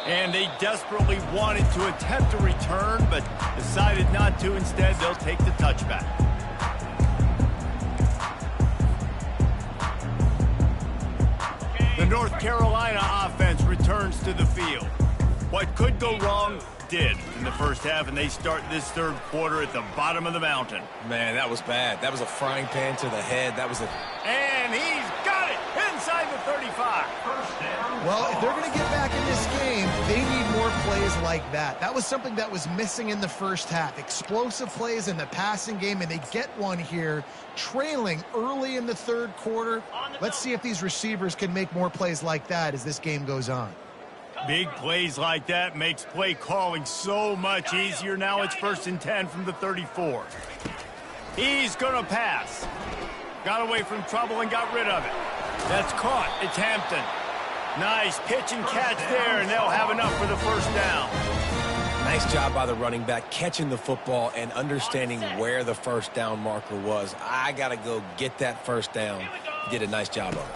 And they desperately wanted to attempt a return, but decided not to. Instead, they'll take the touchback. The North Carolina offense returns to the field. What could go wrong did in the 1st half, and they start this 3rd quarter at the bottom of the mountain. Man, that was bad. That was a frying pan to the head. That was a... And he's got it inside the 35. Well, if they're going to get back in this game, they need more plays like that. That was something that was missing in the 1st half. Explosive plays in the passing game, and they get one here, trailing early in the 3rd quarter. Let's see if these receivers can make more plays like that as this game goes on. Big plays like that makes play calling so much easier. Now it's 1st and 10 from the 34. He's going to pass. Got away from trouble and got rid of it. That's caught. It's Hampton. Nice pitch and catch there, and they'll have enough for the 1st down. Nice job by the running back catching the football and understanding where the 1st down marker was. I got to go get that 1st down. He did a nice job of it.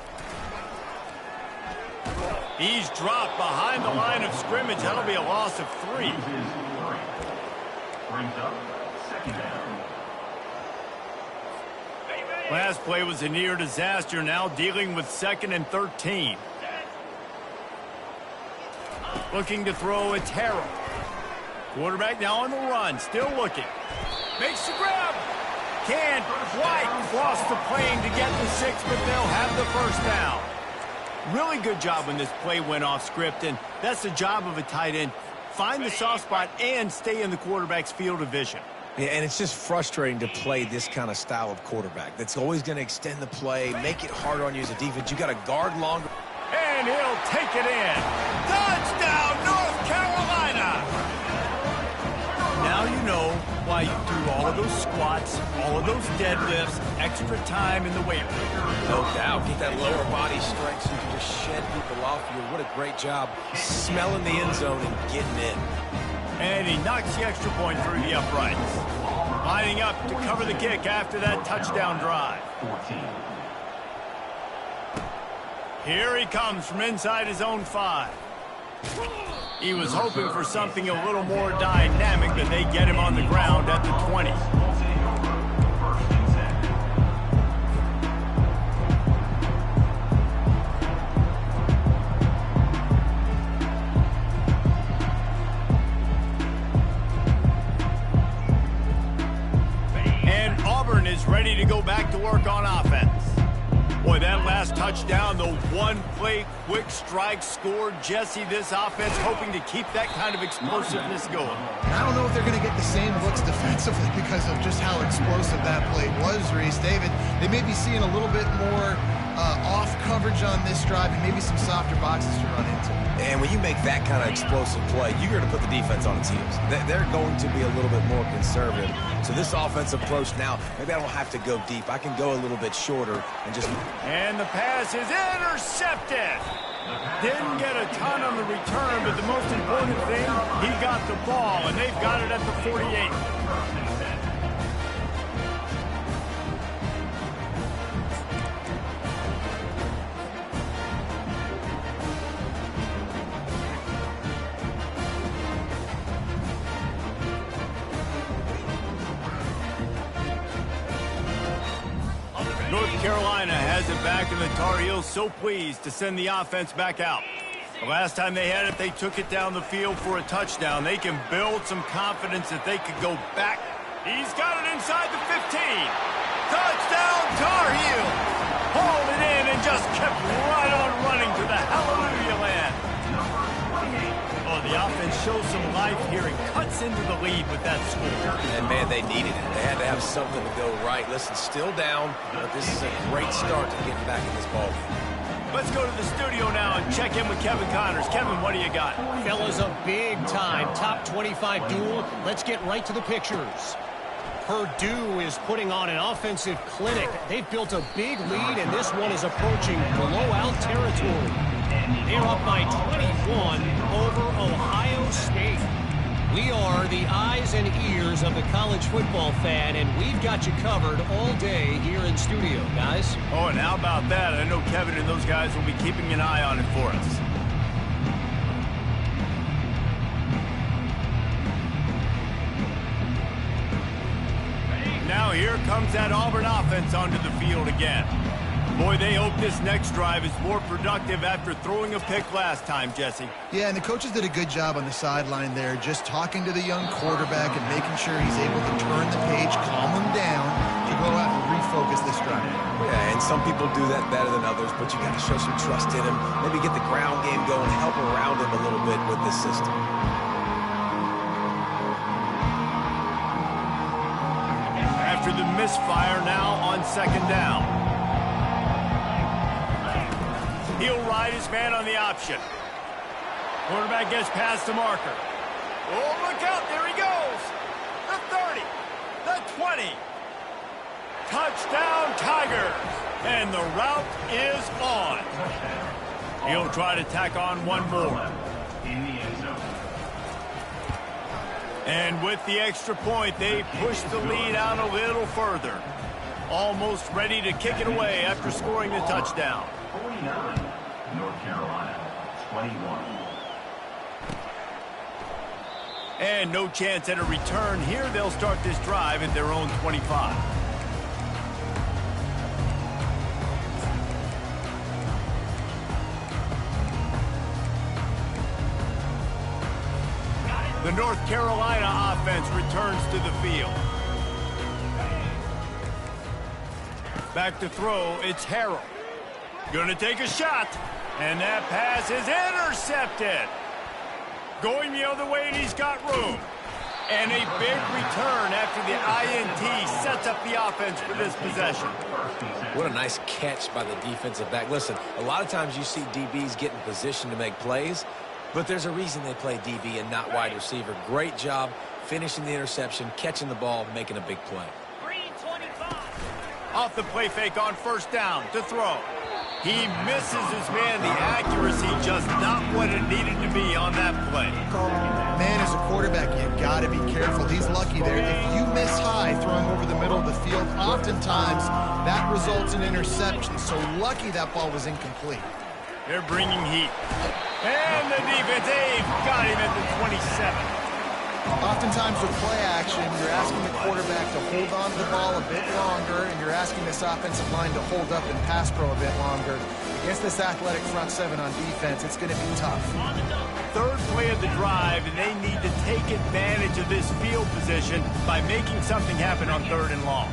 He's dropped behind the line of scrimmage. That'll be a loss of 3. Brings up 2nd down. Last play was a near disaster. Now dealing with 2nd and 13. Looking to throw, it's Harrell. Quarterback now on the run, still looking. Makes the grab. Can't quite cross the plane to get the 6, but they'll have the 1st down. Really good job when this play went off script, and that's the job of a tight end. Find the soft spot and stay in the quarterback's field of vision. Yeah, and it's just frustrating to play this kind of style of quarterback. That's always going to extend the play, make it harder on you as a defense. You got to guard longer. And he'll take it in. Touchdown, North Carolina! Now you know why you do all of those squats, all of those deadlifts, extra time in the weight room. No doubt. Get that lower body strength so you can just shed people off you. What a great job smelling the end zone and getting in. And he knocks the extra point through the uprights. Lining up to cover the kick after that touchdown drive. 14. Here he comes from inside his own 5. He was hoping for something a little more dynamic, but they get him on the ground at the 20. And Auburn is ready to go back to work on offense. Boy, that last touchdown, the one-play quick strike scored. Jesse, this offense hoping to keep that kind of explosiveness going. I don't know if they're going to get the same looks defensively because of just how explosive that play was, Reese. David, they may be seeing a little bit more off coverage on this drive and maybe some softer boxes to run into. And when you make that kind of explosive play, you're going to put the defense on its heels. They're going to be a little bit more conservative. So this offensive approach now, maybe I don't have to go deep. I can go a little bit shorter and just... And the pass is intercepted. Didn't get a ton on the return, but the most important thing, he got the ball, and they've got it at the 48. North Carolina has it back, and the Tar Heels so pleased to send the offense back out. The last time they had it, they took it down the field for a touchdown. They can build some confidence that they could go back. He's got it inside the 15. Touchdown, Tar Heels! Hauled it in and just kept right on running to the hallelujah land. Oh, the offense shows some life here and cuts into the lead with that score. And, man, they needed it. They had to have something to go right. Listen, still down, but this is a great start to getting back in this ballgame. Let's go to the studio now and check in with Kevin Connors. Kevin, what do you got? Fellas, a big-time top 25 duel. Let's get right to the pictures. Purdue is putting on an offensive clinic. They've built a big lead, and this one is approaching blowout territory. They're up by 21 over Ohio State. We are the eyes and ears of the college football fan, and we've got you covered all day here in studio, guys. Oh, and how about that? I know Kevin and those guys will be keeping an eye on it for us. Now here comes that Auburn offense onto the field again. Boy, they hope this next drive is more productive after throwing a pick last time, Jesse. Yeah, and the coaches did a good job on the sideline there, just talking to the young quarterback and making sure he's able to turn the page, calm him down, to go out and refocus this drive. Yeah, and some people do that better than others, but you got to show some trust in him, maybe get the ground game going, help around him a little bit with this system. After the misfire now on second down. He'll ride his man on the option. Quarterback gets past the marker. Oh, look out. There he goes. The 30. The 20. Touchdown, Tigers. And the route is on. He'll try to tack on one more. And with the extra point, they push the lead out a little further. Almost ready to kick it away after scoring the touchdown. 49, North Carolina, 21. And no chance at a return here. They'll start this drive at their own 25. The North Carolina offense returns to the field. Back to throw, it's Harrell. Gonna take a shot, and that pass is intercepted. Going the other way, and he's got room. And a big return after the INT sets up the offense for this possession. What a nice catch by the defensive back. Listen, a lot of times you see DBs get in position to make plays, but there's a reason they play DB and not wide receiver. Great job finishing the interception, catching the ball, making a big play. 325. Off the play fake on first down to throw. He misses his man. The accuracy just not what it needed to be on that play. Man, as a quarterback, you got to be careful. He's lucky there. If you miss high throwing over the middle of the field, oftentimes that results in interception. So lucky that ball was incomplete. They're bringing heat. And the defense, they've got him at the 27. Oftentimes with play action, you're asking the quarterback to hold on to the ball a bit longer, and you're asking this offensive line to hold up and pass pro a bit longer. Against this athletic front seven on defense, it's going to be tough. Third play of the drive, and they need to take advantage of this field position by making something happen on third and long.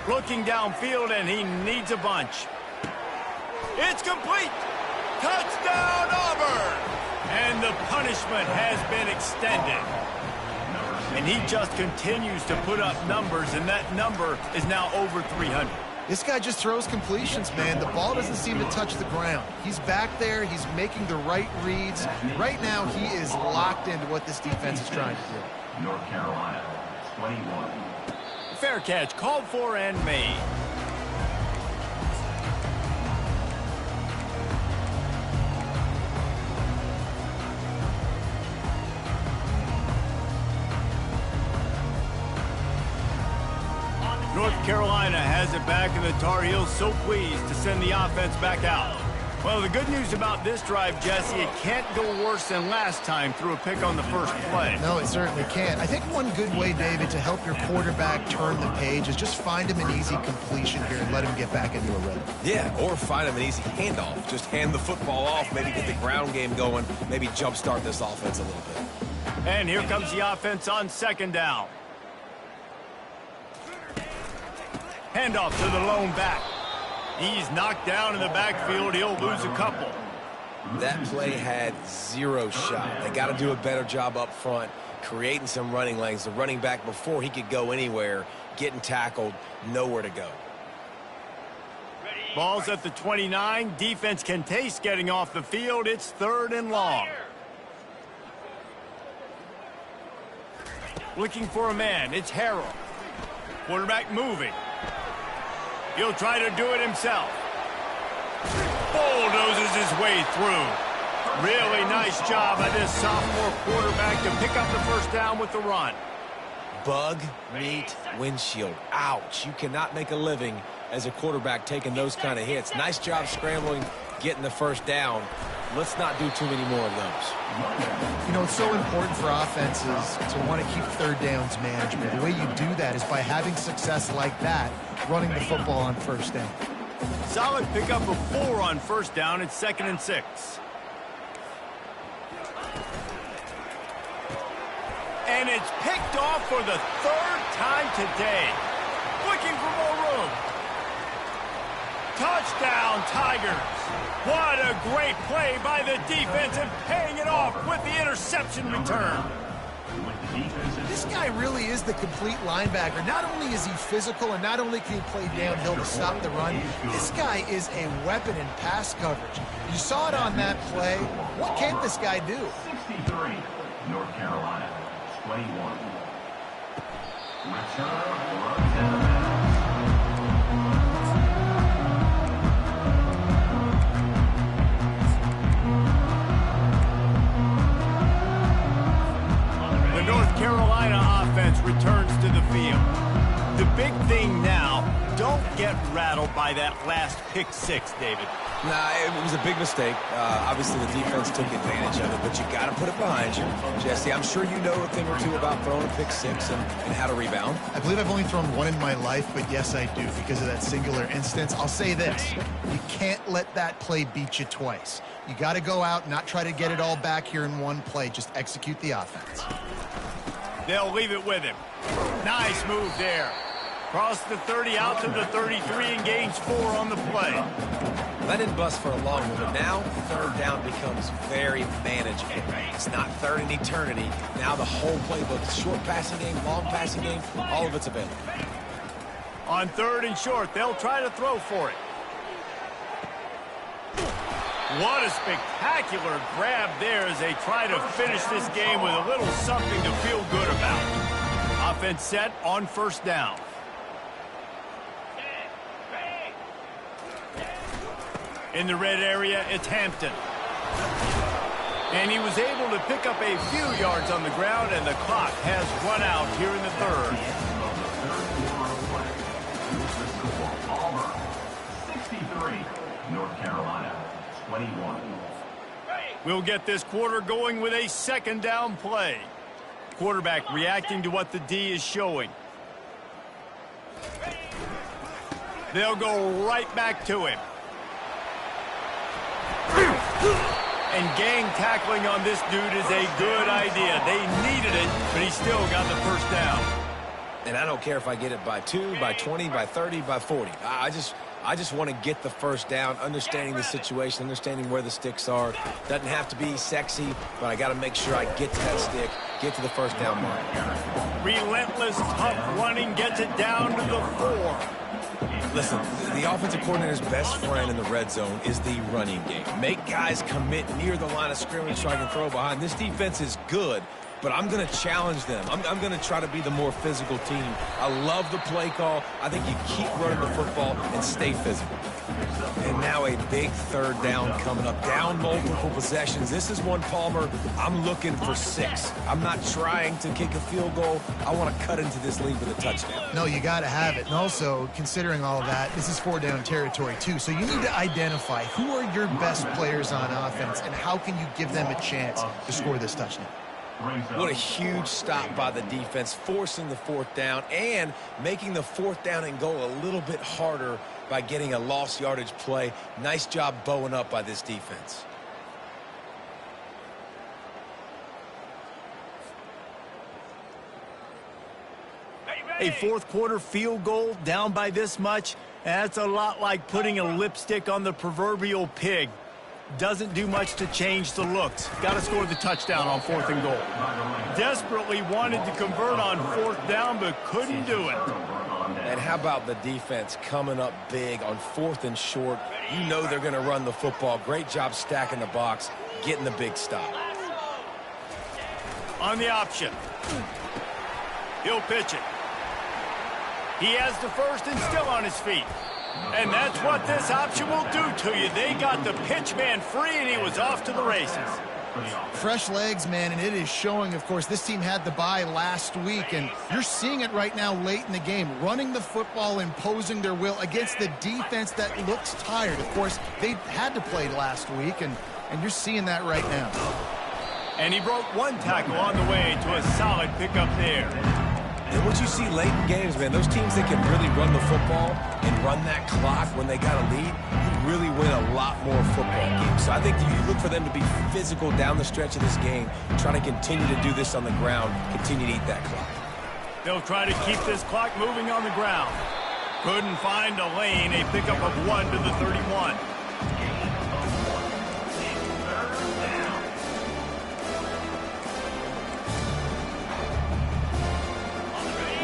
Looking downfield, and he needs a bunch. It's complete. Touchdown, Auburn. And the punishment has been extended. And he just continues to put up numbers, and that number is now over 300. This guy just throws completions, man. The ball doesn't seem to touch the ground. He's back there. He's making the right reads. Right now, he is locked into what this defense is trying to do. North Carolina, 21. Fair catch, called for and made. North Carolina has it back, and the Tar Heels so pleased to send the offense back out. Well, the good news about this drive, Jesse, it can't go worse than last time through a pick on the first play. No, it certainly can't. I think one good way, David, to help your quarterback turn the page is just find him an easy completion here and let him get back into a rhythm. Yeah, or find him an easy handoff. Just hand the football off, maybe get the ground game going, maybe jumpstart this offense a little bit. And here comes the offense on second down. Handoff to the lone back. He's knocked down in the backfield. He'll lose a couple. That play had zero shot. They got to do a better job up front, creating some running lanes. The running back, before he could go anywhere, getting tackled, nowhere to go. Ball's at the 29. Defense can taste getting off the field. It's 3rd and long. Looking for a man. It's Harrell. Quarterback moving. He'll try to do it himself. Bulldozes his way through. Really nice job by this sophomore quarterback to pick up the first down with the run. Bug meet windshield. Ouch. You cannot make a living as a quarterback taking those kind of hits. Nice job scrambling, getting the first down. Let's not do too many more of those. You know, it's so important for offenses to want to keep third downs manageable. The way you do that is by having success like that, running the football on first down. Solid pickup of 4 on first down. It's 2nd and 6. And it's picked off for the 3rd time today. Looking for more room. Touchdown, Tigers. What a great play by the defense and paying it off with the interception return. This guy really is the complete linebacker. Not only is he physical and not only can he play downhill to stop the run, this guy is a weapon in pass coverage. You saw it on that play. What can't this guy do? 63, North Carolina, 21. Return runs down. North Carolina offense returns to the field. The big thing now, don't get rattled by that last pick 6, David. Nah, it was a big mistake. Obviously, the defense took advantage of it, but you got to put it behind you. Jesse, I'm sure you know a thing or two about throwing a pick 6 and how to rebound. I believe I've only thrown one in my life, but yes, I do because of that singular instance. I'll say this. You can't let that play beat you twice. You got to go out and not try to get it all back here in one play. Just execute the offense. They'll leave it with him. Nice move there. Cross the 30 out to the 33 and gains 4 on the play. That didn't bust for a long one, but now 3rd down becomes very manageable. It's not 3rd in eternity. Now the whole playbook, short passing game, long passing game, all of it's available. On 3rd and short, they'll try to throw for it. What a spectacular grab there as they try to finish this game with a little something to feel good about. Offense set on first down. In the red area, it's Hampton. And he was able to pick up a few yards on the ground, and the clock has run out here in the 3rd. Auburn, 63, North Carolina, 21. We'll get this quarter going with a 2nd down play. Quarterback reacting to what the D is showing. They'll go right back to him. And gang tackling on this dude is a good idea. They needed it, but he still got the first down. And I don't care if I get it by 2, by 20, by 30, by 40. I just want to get the first down, understanding the situation, understanding where the sticks are. Doesn't have to be sexy, but I got to make sure I get to that stick, get to the first down mark. Relentless, tough running gets it down to the 4. Listen, the offensive coordinator's best friend in the red zone is the running game. Make guys commit near the line of scrimmage so I can throw behind. This defense is good, but I'm going to challenge them. I'm going to try to be the more physical team. I love the play call. I think you keep running the football and stay physical. And now a big third down coming up. Down multiple possessions. This is one, Palmer, I'm looking for 6. I'm not trying to kick a field goal. I want to cut into this lead with a touchdown. No, you got to have it. And also, considering all of that, this is 4-down territory too. So you need to identify who are your best players on offense and how can you give them a chance to score this touchdown. What a huge stop by the defense, forcing the 4th down and making the 4th down and go a little bit harder by getting a lost yardage play. Nice job bowing up by this defense. A fourth-quarter field goal down by this much, that's a lot like putting a lipstick on the proverbial pig. Doesn't do much to change the looks. Got to score the touchdown on 4th and goal. Desperately wanted to convert on 4th down, but couldn't do it. And how about the defense coming up big on 4th and short? You know they're going to run the football. Great job stacking the box, getting the big stop. On the option. He'll pitch it. He has the first and still on his feet. And that's what this option will do to you. They got the pitch man free, and he was off to the races. Fresh legs, man, and it is showing, of course, this team had the bye last week, and you're seeing it right now late in the game, running the football, imposing their will against the defense that looks tired. Of course, they had to play last week, and you're seeing that right now. And he broke one tackle on the way to a solid pickup there. And what you see late in games, man, those teams that can really run the football and run that clock when they got a lead, you really win a lot more football games. So I think you look for them to be physical down the stretch of this game, try to continue to do this on the ground, continue to eat that clock. They'll try to keep this clock moving on the ground. Couldn't find a lane, a pickup of 1 to the 31.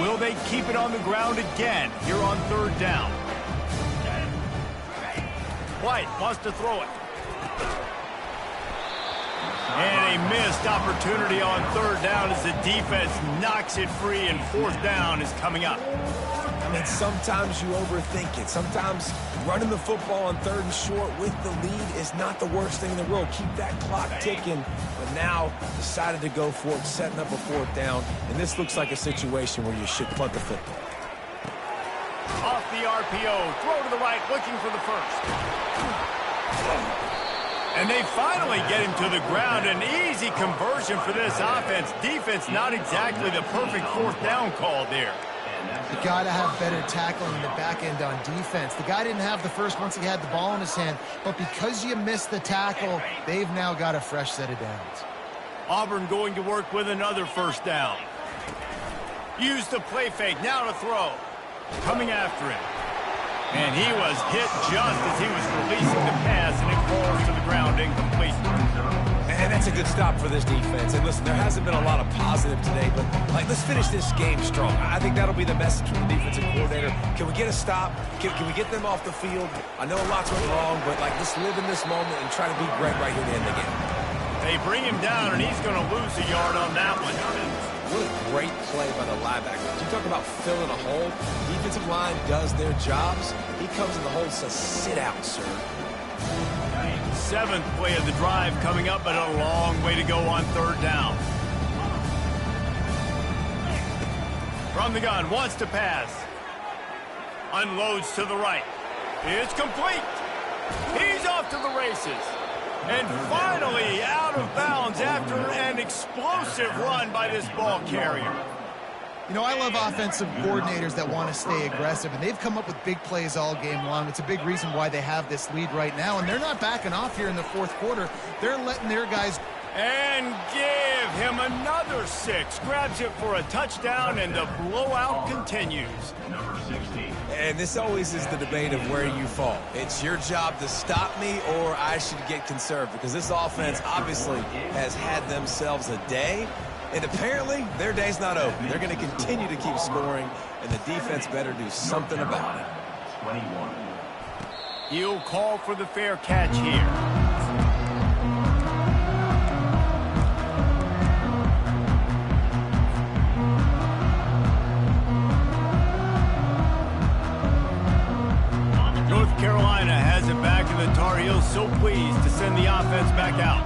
Will they keep it on the ground again here on 3rd down? White wants to throw it. And a missed opportunity on 3rd down as the defense knocks it free, and 4th down is coming up. I mean, sometimes you overthink it. Sometimes running the football on 3rd and short with the lead is not the worst thing in the world. Keep that clock ticking. But now decided to go for it, setting up a 4th down. And this looks like a situation where you should punt the football. Off the RPO, throw to the right, looking for the first. And they finally get him to the ground. An easy conversion for this offense. Defense, not exactly the perfect 4th down call there. You got to have better tackling in the back end on defense. The guy didn't have the first once he had the ball in his hand, but because you missed the tackle, they've now got a fresh set of downs. Auburn going to work with another 1st down. Use the play fake, now to throw. Coming after him. And he was hit just as he was releasing the pass, and it falls to the ground incomplete. And that's a good stop for this defense. And listen, there hasn't been a lot of positive today, but let's finish this game strong. I think that'll be the message from the defensive coordinator. Can we get a stop? Can we get them off the field? I know a lot's went wrong, but let's live in this moment and try to be great right here to end the game. They bring him down, and he's going to lose a yard on that one. What a great play by the linebacker. You talk about filling a hole. Defensive line does their jobs. He comes in the hole and says, sit out, sir. 7th play of the drive coming up, but a long way to go on 3rd down. From the gun, wants to pass. Unloads to the right. It's complete. He's off to the races. And finally out of bounds after an explosive run by this ball carrier. You know, I love offensive coordinators that want to stay aggressive, and they've come up with big plays all game long. It's a big reason why they have this lead right now, and they're not backing off here in the 4th quarter. They're letting their guys... And give him another 6. Grabs it for a touchdown, and the blowout continues. Number 16. And this always is the debate of where you fall. It's your job to stop me, or I should get conserved, because this offense obviously has had themselves a day, and apparently their day's not over. They're going to continue to keep scoring, and the defense better do something about it. 21. He'll call for the fair catch here. North Carolina has it back, and the Tar Heels so pleased to send the offense back out.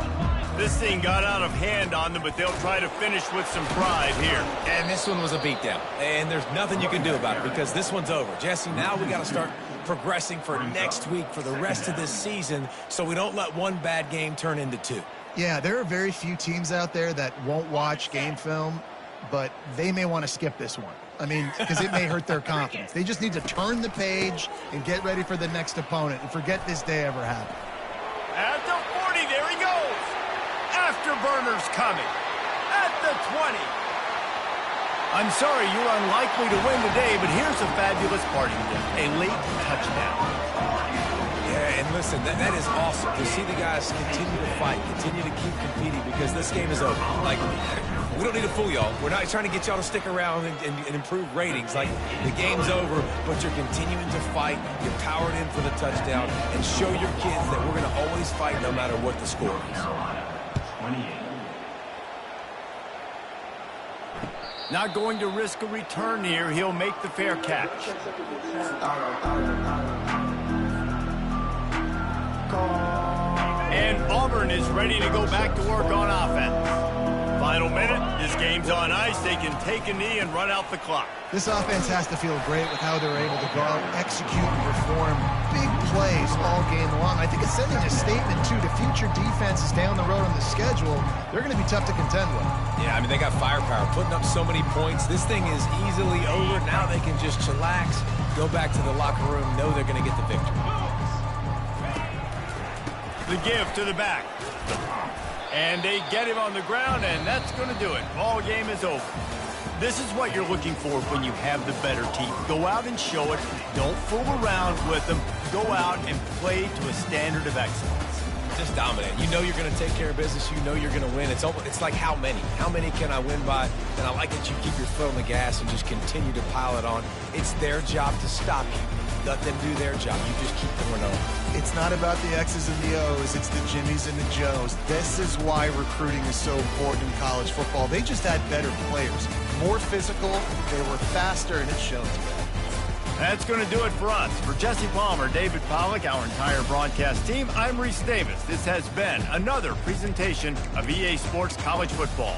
This thing got out of hand on them, but they'll try to finish with some pride here. And this one was a beatdown, and there's nothing you can do about it because this one's over. Jesse, now we got to start progressing for next week, for the rest of this season, so we don't let one bad game turn into 2. Yeah, there are very few teams out there that won't watch game film, but they may want to skip this one. I mean, because it may hurt their confidence. They just need to turn the page and get ready for the next opponent and forget this day ever happened. At the 40, there he goes. Afterburner's coming. At the 20. I'm sorry, you're unlikely to win today, but here's a fabulous parting gift. A late touchdown. Yeah, and listen, that is awesome to see the guys continue to fight, continue to keep competing, because this game is over. Like, we don't need to fool y'all. We're not trying to get y'all to stick around and improve ratings. Like, the game's over, but you're continuing to fight. You're powered in for the touchdown, and show your kids that we're going to always fight no matter what the score is. Carolina. 28. Not going to risk a return here. He'll make the fair catch. And Auburn is ready to go back to work on offense. Final minute. This game's on ice. They can take a knee and run out the clock. This offense has to feel great with how they're able to go out, execute, and perform big plays all game long. I think it's sending a statement, too, to future defenses down the road on the schedule. They're going to be tough to contend with. Yeah, I mean, they got firepower, putting up so many points. This thing is easily over. Now they can just chillax, go back to the locker room, know they're going to get the victory. The give to the back. And they get him on the ground, and that's going to do it. Ball game is over. This is what you're looking for when you have the better team. Go out and show it. Don't fool around with them. Go out and play to a standard of excellence. Just dominate. You know you're going to take care of business. You know you're going to win. It's like how many? How many can I win by? And I like that you keep your foot on the gas and just continue to pile it on. It's their job to stop you. Let them do their job. You just keep going on. It's not about the X's and the O's. It's the Jimmies and the Joes. This is why recruiting is so important in college football. They just had better players, more physical, they were faster, and it showed today. That's going to do it for us. For Jesse Palmer, David Pollack, our entire broadcast team, I'm Reese Davis. This has been another presentation of EA Sports College Football.